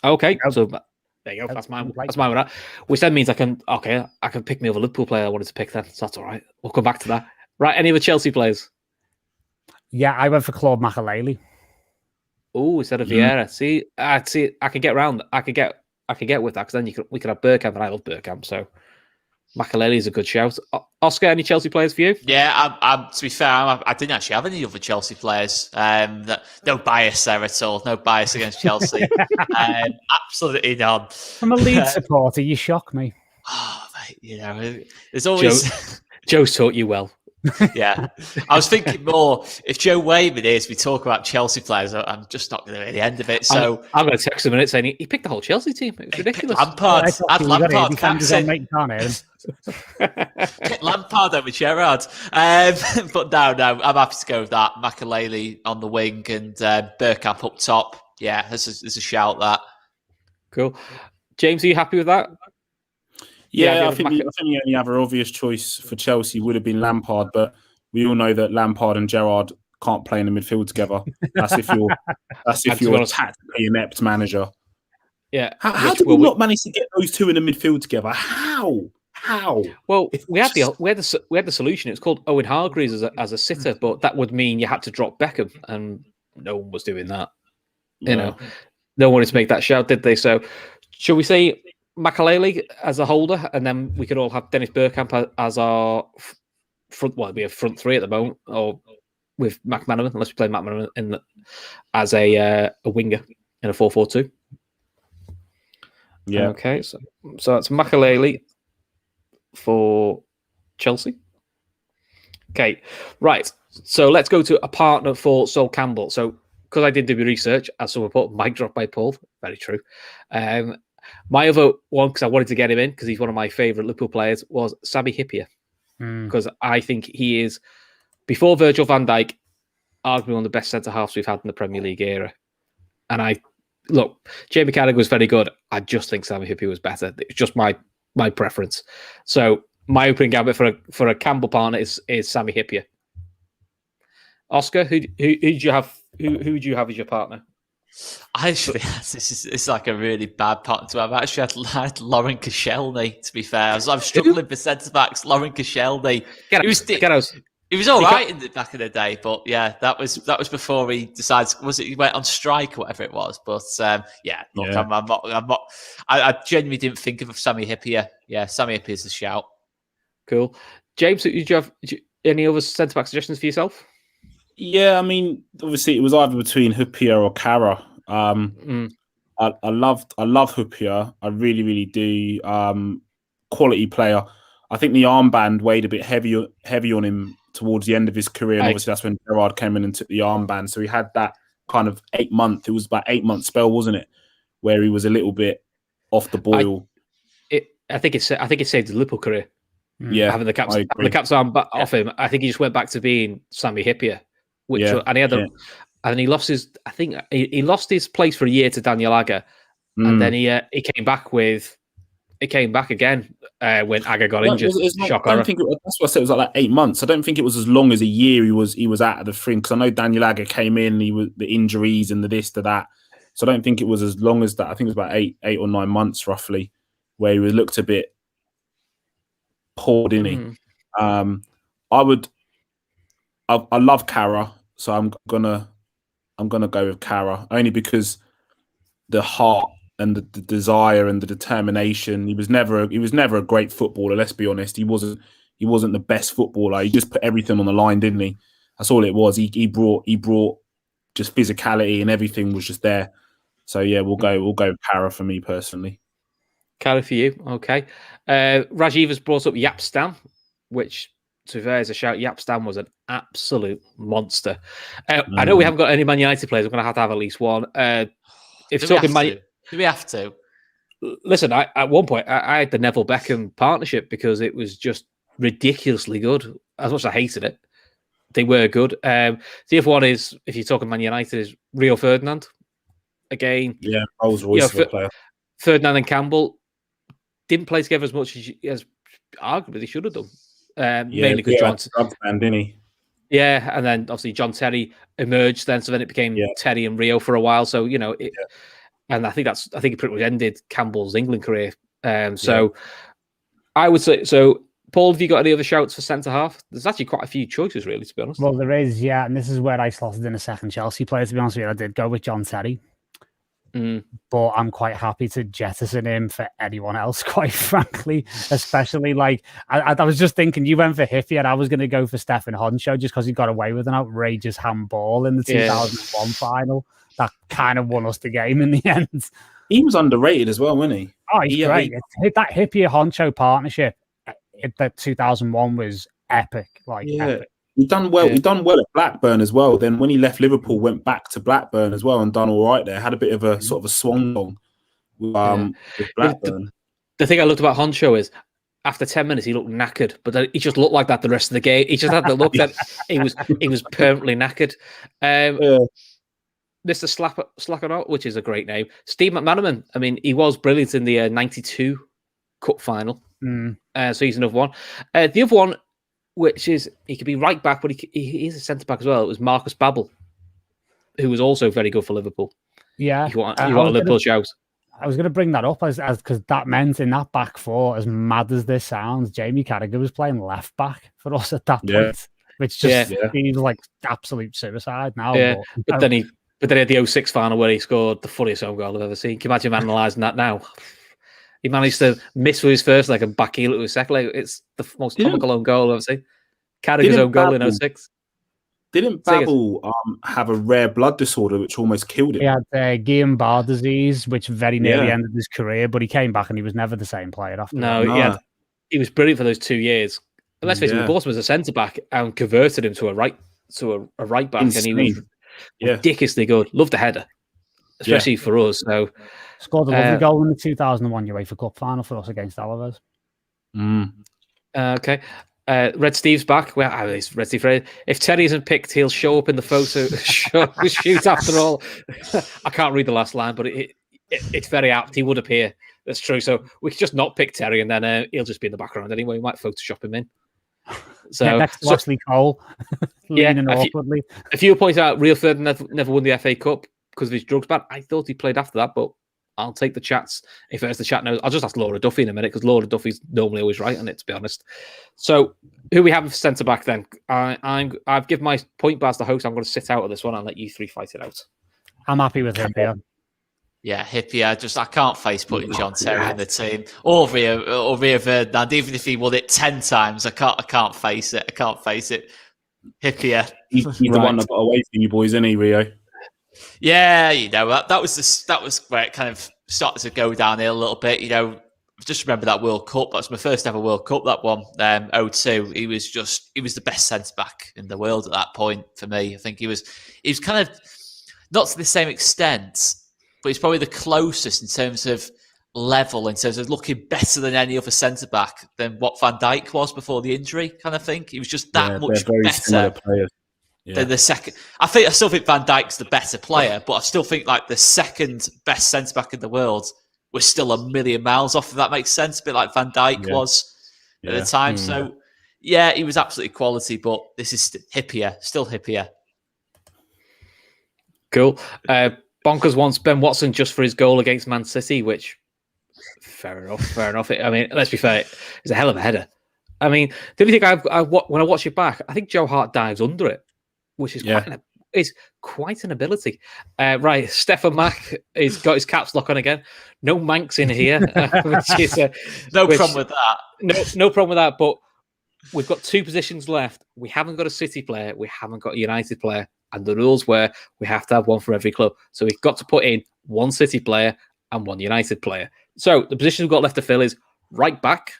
Okay, so there you go. That's mine. That's mine with that. Which then means I can pick me over Liverpool player I wanted to pick then. So that's all right. We'll come back to that. Right, any other Chelsea players? Yeah, I went for Claude Makelele. Oh, instead of Vieira. See, I could get around. I could get with that because then we could have Bergkamp, and I love Bergkamp. So Makelele is a good shout. Oscar, any Chelsea players for you? Yeah, I'm to be fair, I didn't actually have any other Chelsea players. No bias there at all. No bias against Chelsea. Absolutely none. From a Leeds supporter, you shock me. Oh, mate, there's always Joe's taught you well. Yeah, I was thinking more if Joe Wayman is, we talk about Chelsea players, I'm just not going to hear the end of it. So I'm going to text him a minute saying he picked the whole Chelsea team. It was ridiculous. Lampard, captain. Lampard over Gerrard. But no, I'm happy to go with that. Makelele on the wing and Bergkamp up top. Yeah, there's a shout that. Cool. James, are you happy with that? Yeah, I think the only other obvious choice for Chelsea would have been Lampard, but we all know that Lampard and Gerrard can't play in the midfield together. That's if you're a tactically inept manager. Yeah. How did we not manage to get those 2 in the midfield together? How? Well, we had the solution. It was called Owen Hargreaves as a sitter, but that would mean you had to drop Beckham, and no one was doing that. No. No one wanted to make that shout, did they? So, shall we say Makelele as a holder, and then we could all have Dennis Bergkamp as our front. Well, it'd be a front 3 at the moment, or with McManaman, unless we play McManaman as a winger in a 4-4-2. Yeah. Okay, so that's Makelele for Chelsea. Okay, right. So let's go to a partner for Sol Campbell. So because I did do research, as someone put, mic drop by Paul. Very true. My other one, because I wanted to get him in, because he's one of my favourite Liverpool players, was Sami Hyypiä. Because I think he is, before Virgil van Dijk, arguably one of the best centre-halves we've had in the Premier League era. And Jamie Carragher was very good. I just think Sami Hyypiä was better. It's just my preference. So my opening gambit for a Campbell partner is Sami Hyypiä. Oscar, who do you have? Who would you have as your partner? It's like a really bad partner to have. I actually had Lauren Koscielny, to be fair. I'm struggling for centre backs. Lauren Koscielny. He was all right back in the day, but yeah, that was before he decided. He went on strike or whatever it was? But I'm not. I genuinely didn't think of Sami Hyypiä. Yeah, Sami Hyypiä is the shout. Cool, James. Did you have any other centre back suggestions for yourself? Yeah, I mean, obviously it was either between Hyypiä or Kara. I love Hyypiä. I really, really do. Quality player. I think the armband weighed a bit heavy on him towards the end of his career, and obviously that's when Gerrard came in and took the armband. So he had that kind of 8 month. It was about 8 month spell, wasn't it, where he was a little bit off the boil. I think it saved his Liverpool career. Yeah, having the caps arm off him. I think he just went back to being Sami Hyypiä. And he lost his. I think he lost his place for a year to Daniel Agger, and then he came back with. It came back again when Agger got injured. That's what I said. It was like 8 months. I don't think it was as long as a year he was out of the fringe. Because I know Daniel Agger came in. He was the injuries and the this to that. So I don't think it was as long as that. I think it was about 8 or 9 months roughly, where he looked a bit poor, didn't he? I love Kara. So I'm gonna go with Kara, only because the heart and the desire and the determination. He was never a great footballer. Let's be honest. He wasn't the best footballer. He just put everything on the line, didn't he? That's all it was. He brought just physicality, and everything was just there. So yeah, we'll go with Kara for me personally. Kara for you, okay. Rajiv has brought up Jaap Stam, which, to be fair, is a shout. Jaap Stam was an absolute monster. I know we haven't got any Man United players. We're going to have at least one. Do we have to? Listen, at one point, I had the Neville Beckham partnership because it was just ridiculously good. As much as I hated it, they were good. The other one is, if you're talking Man United, is Rio Ferdinand. Again, yeah, Rolls Royce player. Ferdinand and Campbell didn't play together as much as arguably they should have done. Mainly because John, didn't he? Yeah, and then obviously John Terry emerged then, so then it became Terry and Rio for a while. So and I think it pretty much ended Campbell's England career. So I would say, so Paul, have you got any other shouts for centre half? There's actually quite a few choices, really, to be honest. Well, there is, yeah, and this is where I slotted in a second Chelsea player. To be honest with you, I did go with John Terry. But I'm quite happy to jettison him for anyone else, quite frankly. Especially I was just thinking, you went for Hyypiä and I was going to go for Stefan Honcho just because he got away with an outrageous handball in the 2001 final. That kind of won us the game in the end. He was underrated as well, wasn't he? Oh, he's great. That Hyypiä Honcho partnership that 2001 was epic. Epic. He done well. He done well at Blackburn as well. Then when he left Liverpool, went back to Blackburn as well and done all right there. Had a bit of a sort of a swan song with Blackburn. The thing I loved about Honcho is after 10 minutes he looked knackered, but then he just looked like that the rest of the game. He just had the look that he was permanently knackered. Mr. Slackernaut, which is a great name. Steve McManaman. I mean, he was brilliant in the 92 Cup final. So he's another one. The other one, which is, he could be right back, but he is a centre back as well. It was Marcus Babbel, who was also very good for Liverpool. Yeah, you want a Liverpool shout. I was going to bring that up as because that meant in that back four, as mad as this sounds, Jamie Carragher was playing left back for us at that point, which just seems like absolute suicide now. Yeah, but then he had the 06 final where he scored the funniest home goal I've ever seen. Can you imagine analysing that now? He managed to miss with his first leg and backheel it with his second leg. It's the most comical own goal I've ever seen. Carragher's own goal in 06. Didn't Babbel have a rare blood disorder which almost killed him? He had Guillain-Barré disease, which very nearly ended his career, but he came back and he was never the same player after that. He was brilliant for those 2 years. let's face it, we bought him as a centre back and converted him to a right back, and he was ridiculously good. Loved the header, especially for us. So scored a lovely goal in the 2001 UEFA Cup final for us against Alaves. Okay. Red Steve's back. Well, it's Red Steve. If Terry isn't picked, he'll show up in the photo shoot after all. I can't read the last line, but it's very apt. He would appear. That's true. So we could just not pick Terry, and then he'll just be in the background anyway. We might Photoshop him in. So next to Ashley Cole, awkwardly. A few points out. Real Ferdinand never won the FA Cup because of his drugs ban. I thought he played after that, but I'll take the chats. If there's the chat knows, I'll just ask Laura Duffy in a minute because Laura Duffy's normally always right on it, to be honest. So, who we have for centre back then? I've given my point bar as the host. I'm going to sit out of this one and let you three fight it out. I'm happy with Hippier. Yeah, Hippier. I can't face putting John Terry in the team or Rio Ferdinand. Even if he won it 10 times, I can't face it. Hippier. He's the one that got away from you boys, isn't he, Rio? Yeah, that was where it kind of started to go downhill a little bit. Just remember that World Cup. That was my first ever World Cup. That one, 2002. He was the best centre back in the world at that point for me. I think he was kind of not to the same extent, but he's probably the closest in terms of level, in terms of looking better than any other centre back than what Van Dijk was before the injury, kind of thing. He was just that much better. Than the second. I still think Van Dijk's the better player, but I still think like the second best centre back in the world was still a million miles off. If that makes sense, a bit like Van Dijk was at the time. So he was absolutely quality, but this is still Hippier. Cool. Bonkers wants Ben Watson just for his goal against Man City, which fair enough. I mean, let's be fair, it's a hell of a header. I mean, the only thing when I watch it back, I think Joe Hart dives under it, which is quite an ability. Right, Stefan Mack has got his caps lock on again. No Manx in here, which is problem with that. No problem with that. But we've got two positions left. We haven't got a City player. We haven't got a United player, and the rules were we have to have one for every club. So we've got to put in one City player and one United player. So the position we've got left to fill is right back.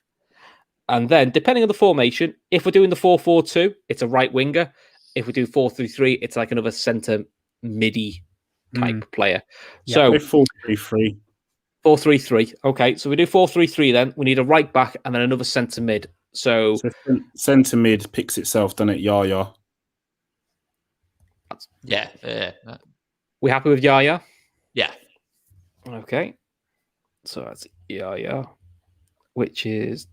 And then, depending on the formation, if we're doing the 4-4-2, it's a right winger. If we do 4-3-3, it's like another centre midi type player. So 4-3-3. 4-3-3. Okay, so we do 4-3-3 then. We need a right back and then another centre mid. So centre mid picks itself, doesn't it? Yaya. Yeah. We happy with Yaya? Yeah. Okay. So that's Yaya, which is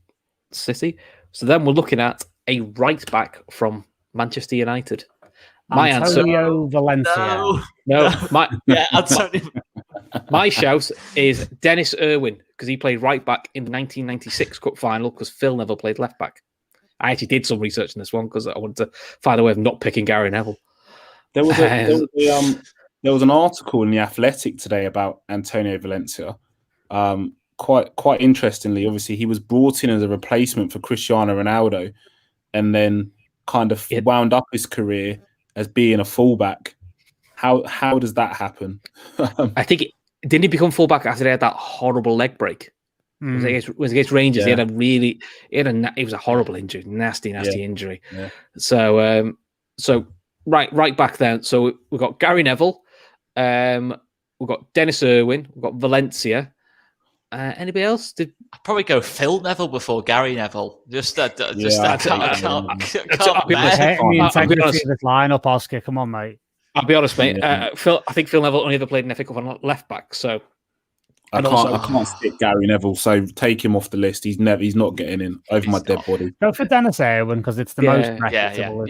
City. So then we're looking at a right back from Manchester United. My Antonio answer, Valencia. No, Antonio. My shout is Dennis Irwin because he played right back in the 1996 Cup final because Phil Neville played left back. I actually did some research on this one because I wanted to find a way of not picking Gary Neville. There was an article in The Athletic today about Antonio Valencia. Quite interestingly, obviously, he was brought in as a replacement for Cristiano Ronaldo and then kind of wound up his career as being a fullback. How does that happen? I think didn't he become fullback after they had that horrible leg break? It was against Rangers. He was a horrible injury, nasty injury. Yeah. So right back then. So we've got Gary Neville, we've got Dennis Irwin, we've got Valencia. Anybody else? I'd probably go Phil Neville before Gary Neville. I can't the integrity of this lineup, Oscar. Come on, mate. I'll be honest, mate. I think Phil Neville only ever played in FA Cup on left back. So I can't stick Gary Neville. So take him off the list. He's not getting in over my dead body. Go for Dennis Irwin because it's the most reputable.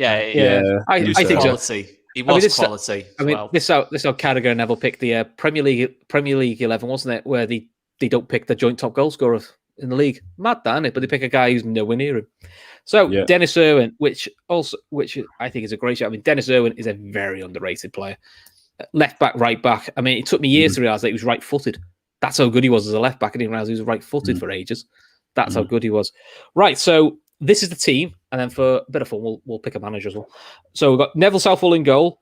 I think quality. He was quality. I mean, this how Carragher and Neville picked the Premier League 11, wasn't it? Where they don't pick the joint top goal scorer in the league. Mad, isn't it? But they pick a guy who's nowhere near him. So Dennis Irwin, which I think is a great shot. I mean, Dennis Irwin is a very underrated player. Left back, right back. I mean, it took me years to realise that he was right-footed. That's how good he was as a left back. I didn't realise he was right-footed for ages. That's how good he was. Right, so this is the team. And then for a bit of fun, we'll pick a manager as well. So we've got Neville Southall in goal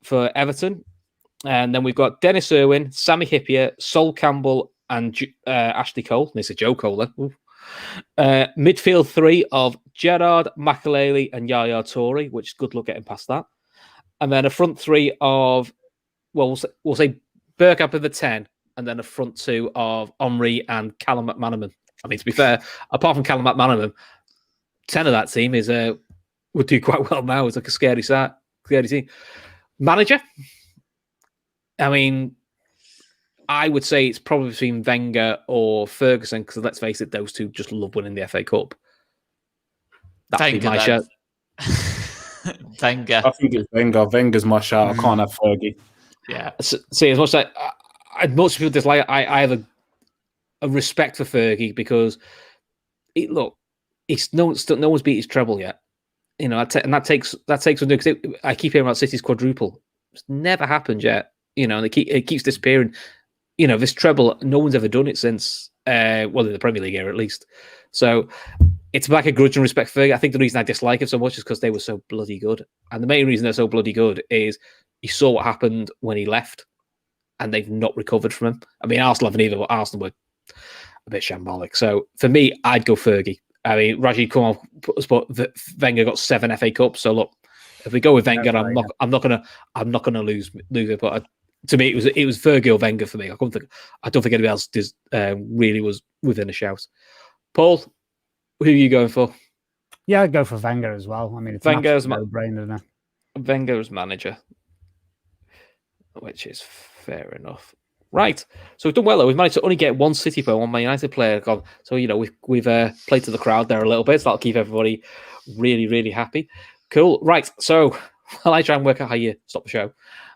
for Everton. And then we've got Dennis Irwin, Sammy Hippier, Sol Campbell, and Ashley Cole. They said Joe Cole then. Midfield three of Gerrard, Makelele, and Yaya Toure, which is good luck getting past that. And then a front three of, well, we'll say Bergkamp in the 10, and then a front two of Omri and Callum McManaman. I mean, to be fair, apart from Callum McManaman, 10 of that team is would do quite well now. It's like a scary team. Manager? I mean, I would say it's probably between Wenger or Ferguson, because let's face it, those two just love winning the FA Cup. That'd be my shout. Wenger. I think it's Wenger. Wenger's my shout. I can't have Fergie. Yeah. See, as much as most people dislike, I have a respect for Fergie, because no one's beat his treble yet. You know, and that takes some doing. Because I keep hearing about City's quadruple. It's never happened yet. You know, and it keeps disappearing. You know, this treble, no one's ever done it since, in the Premier League era at least. So it's like a grudge and respect for Fergie. I think the reason I dislike him so much is because they were so bloody good. And the main reason they're so bloody good is you saw what happened when he left, and they've not recovered from him. I mean, Arsenal haven't either, but Arsenal were a bit shambolic. So for me, I'd go Fergie. I mean, Rashid Khan, but Wenger got 7 FA Cups. So look, if we go with Wenger, I'm not gonna lose it. But to me, it was Fergie or Wenger for me. I don't think anybody else really was within a shout. Paul, who are you going for? Yeah, I'd go for Wenger as well. I mean, it's Wenger's no-brainer, isn't it? Wenger's manager, which is fair enough. Right. So we've done well, though. We've managed to only get one City player, one Man United player gone. So, you know, we've played to the crowd there a little bit. So that'll keep everybody really, really happy. Cool. Right. So while I try and work out how you stop the show,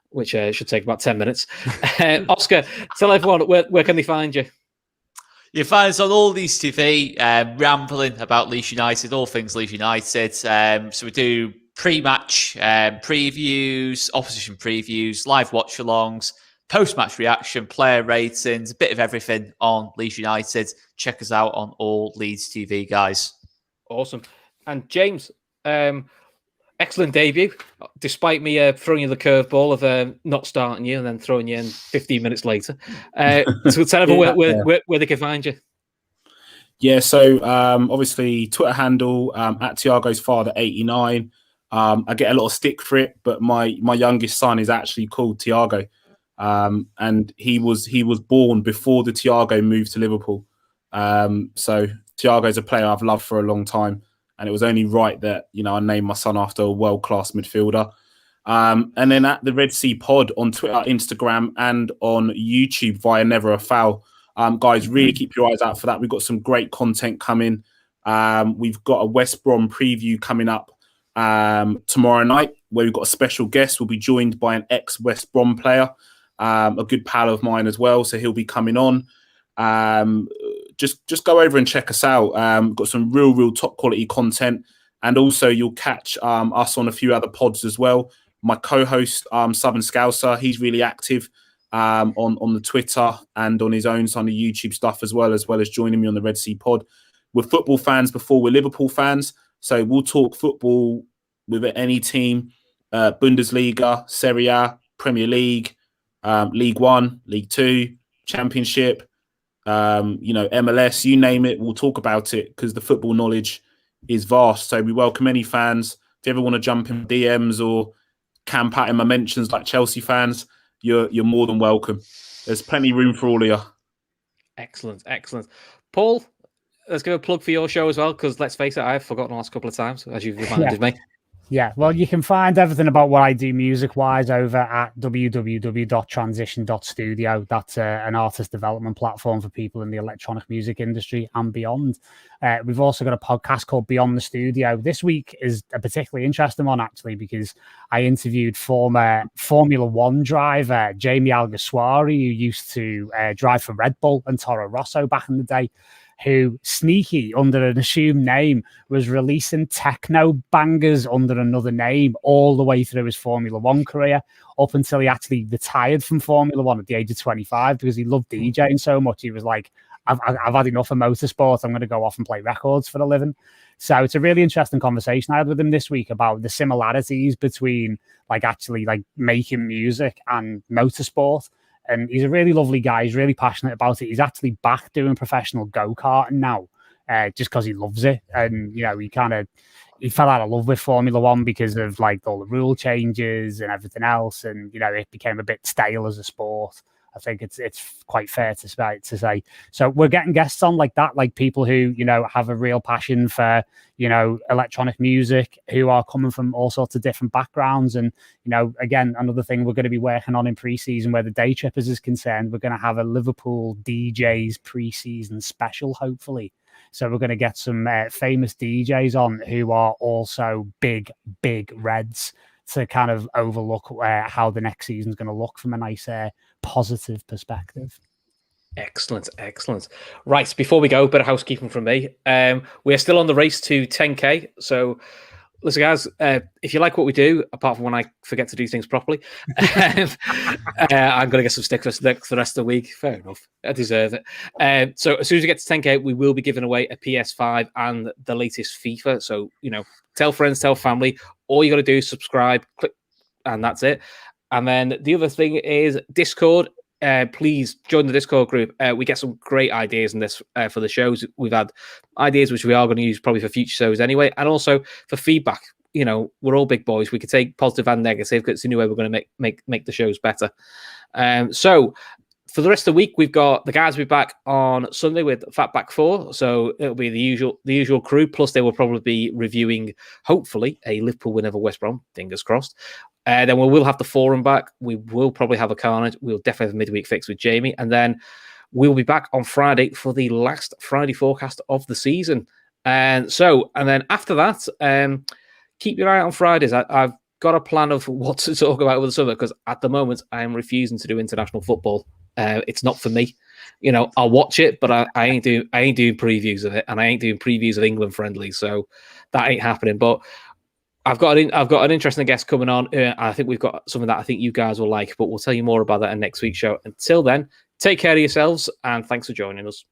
which should take about 10 minutes. Oscar, tell everyone, where can they find you? You find us on All Leeds TV, rambling about Leeds United, all things Leeds United. So we do pre-match previews, opposition previews, live watch-alongs, post-match reaction, player ratings, a bit of everything on Leeds United. Check us out on All Leeds TV, guys. Awesome. And James, excellent debut, despite me throwing you the curveball of not starting you and then throwing you in 15 minutes later. So tell everyone where they can find you. Yeah, so obviously Twitter handle at Tiago's father 89. I get a lot of stick for it, but my youngest son is actually called Tiago. And he was born before the Thiago moved to Liverpool. So Thiago's a player I've loved for a long time, and it was only right that, you know, I named my son after a world-class midfielder. And then at the Red Sea Pod on Twitter, Instagram, and on YouTube via Never a Foul. Guys, really keep your eyes out for that. We've got some great content coming. We've got a West Brom preview coming up tomorrow night, where we've got a special guest. We'll be joined by an ex-West Brom player, a good pal of mine as well, so he'll be coming on. Just go over and check us out. Got some real top quality content, and also you'll catch us on a few other pods as well. My co-host Southern Scouser, he's really active on the Twitter and on his own on the YouTube stuff as well as joining me on the Red Sea Pod. We're football fans before we're Liverpool fans, so we'll talk football with any team, Bundesliga, Serie A, Premier League, League One, League Two, Championship, MLS, you name it, we'll talk about it, because the football knowledge is vast. So we welcome any fans. If you ever want to jump in DMs or camp out in my mentions like Chelsea fans, you're more than welcome. There's plenty of room for all of you. Excellent. Paul, let's give a plug for your show as well, because let's face it, I've forgotten the last couple of times, as you've reminded me. Yeah, well, you can find everything about what I do music-wise over at www.transition.studio. That's an artist development platform for people in the electronic music industry and beyond. We've also got a podcast called Beyond the Studio. This week is a particularly interesting one, actually, because I interviewed former Formula One driver Jamie Alguersuari, who used to drive for Red Bull and Toro Rosso back in the day, who, sneaky under an assumed name, was releasing techno bangers under another name all the way through his Formula One career, up until he actually retired from Formula One at the age of 25, because he loved DJing so much. He was like, I've had enough of motorsport. I'm going to go off and play records for a living. So it's a really interesting conversation I had with him this week about the similarities between actually making music and motorsport. And he's a really lovely guy. He's really passionate about it. He's actually back doing professional go-karting now. just because he loves it. And, he fell out of love with Formula One because of like all the rule changes and everything else. And, it became a bit stale as a sport. I think it's quite fair to say. So we're getting guests on like that, like people who, have a real passion for, electronic music, who are coming from all sorts of different backgrounds. And, again, another thing we're going to be working on in pre-season where the Daytrippers is concerned, we're going to have a Liverpool DJs pre-season special, hopefully. So we're going to get some famous DJs on who are also big Reds to kind of overlook how the next season's going to look from a nice positive perspective. Excellent. Right, before we go, a bit of housekeeping from me. We are still on the race to 10K. So listen, guys, if you like what we do, apart from when I forget to do things properly, I'm going to get some stick for the rest of the week. Fair enough. I deserve it. So as soon as we get to 10K, we will be giving away a PS5 and the latest FIFA. So, tell friends, tell family. All you got to do is subscribe, click, and that's it. And then the other thing is Discord. Please join the Discord group. We get some great ideas in this for the shows. We've had ideas which we are going to use probably for future shows anyway, and also for feedback. We're all big boys. We can take positive and negative because it's the new way we're going to make the shows better. So for the rest of the week, we've got the guys will be back on Sunday with Fatback 4. So it'll be the usual crew. Plus, they will probably be reviewing, hopefully, a Liverpool win over West Brom. Fingers crossed. Then we will have the forum back. We will probably have a Carnage. We'll definitely have a midweek fix with Jamie. And then we'll be back on Friday for the last Friday forecast of the season. And then after that, keep your eye out on Fridays. I've got a plan of what to talk about over the summer because at the moment I am refusing to do international football. It's not for me. I'll watch it, but I ain't doing previews of it, and I ain't doing previews of England friendlies. So that ain't happening. But I've got an interesting guest coming on. I think we've got something that I think you guys will like, but we'll tell you more about that in next week's show. Until then, take care of yourselves, and thanks for joining us.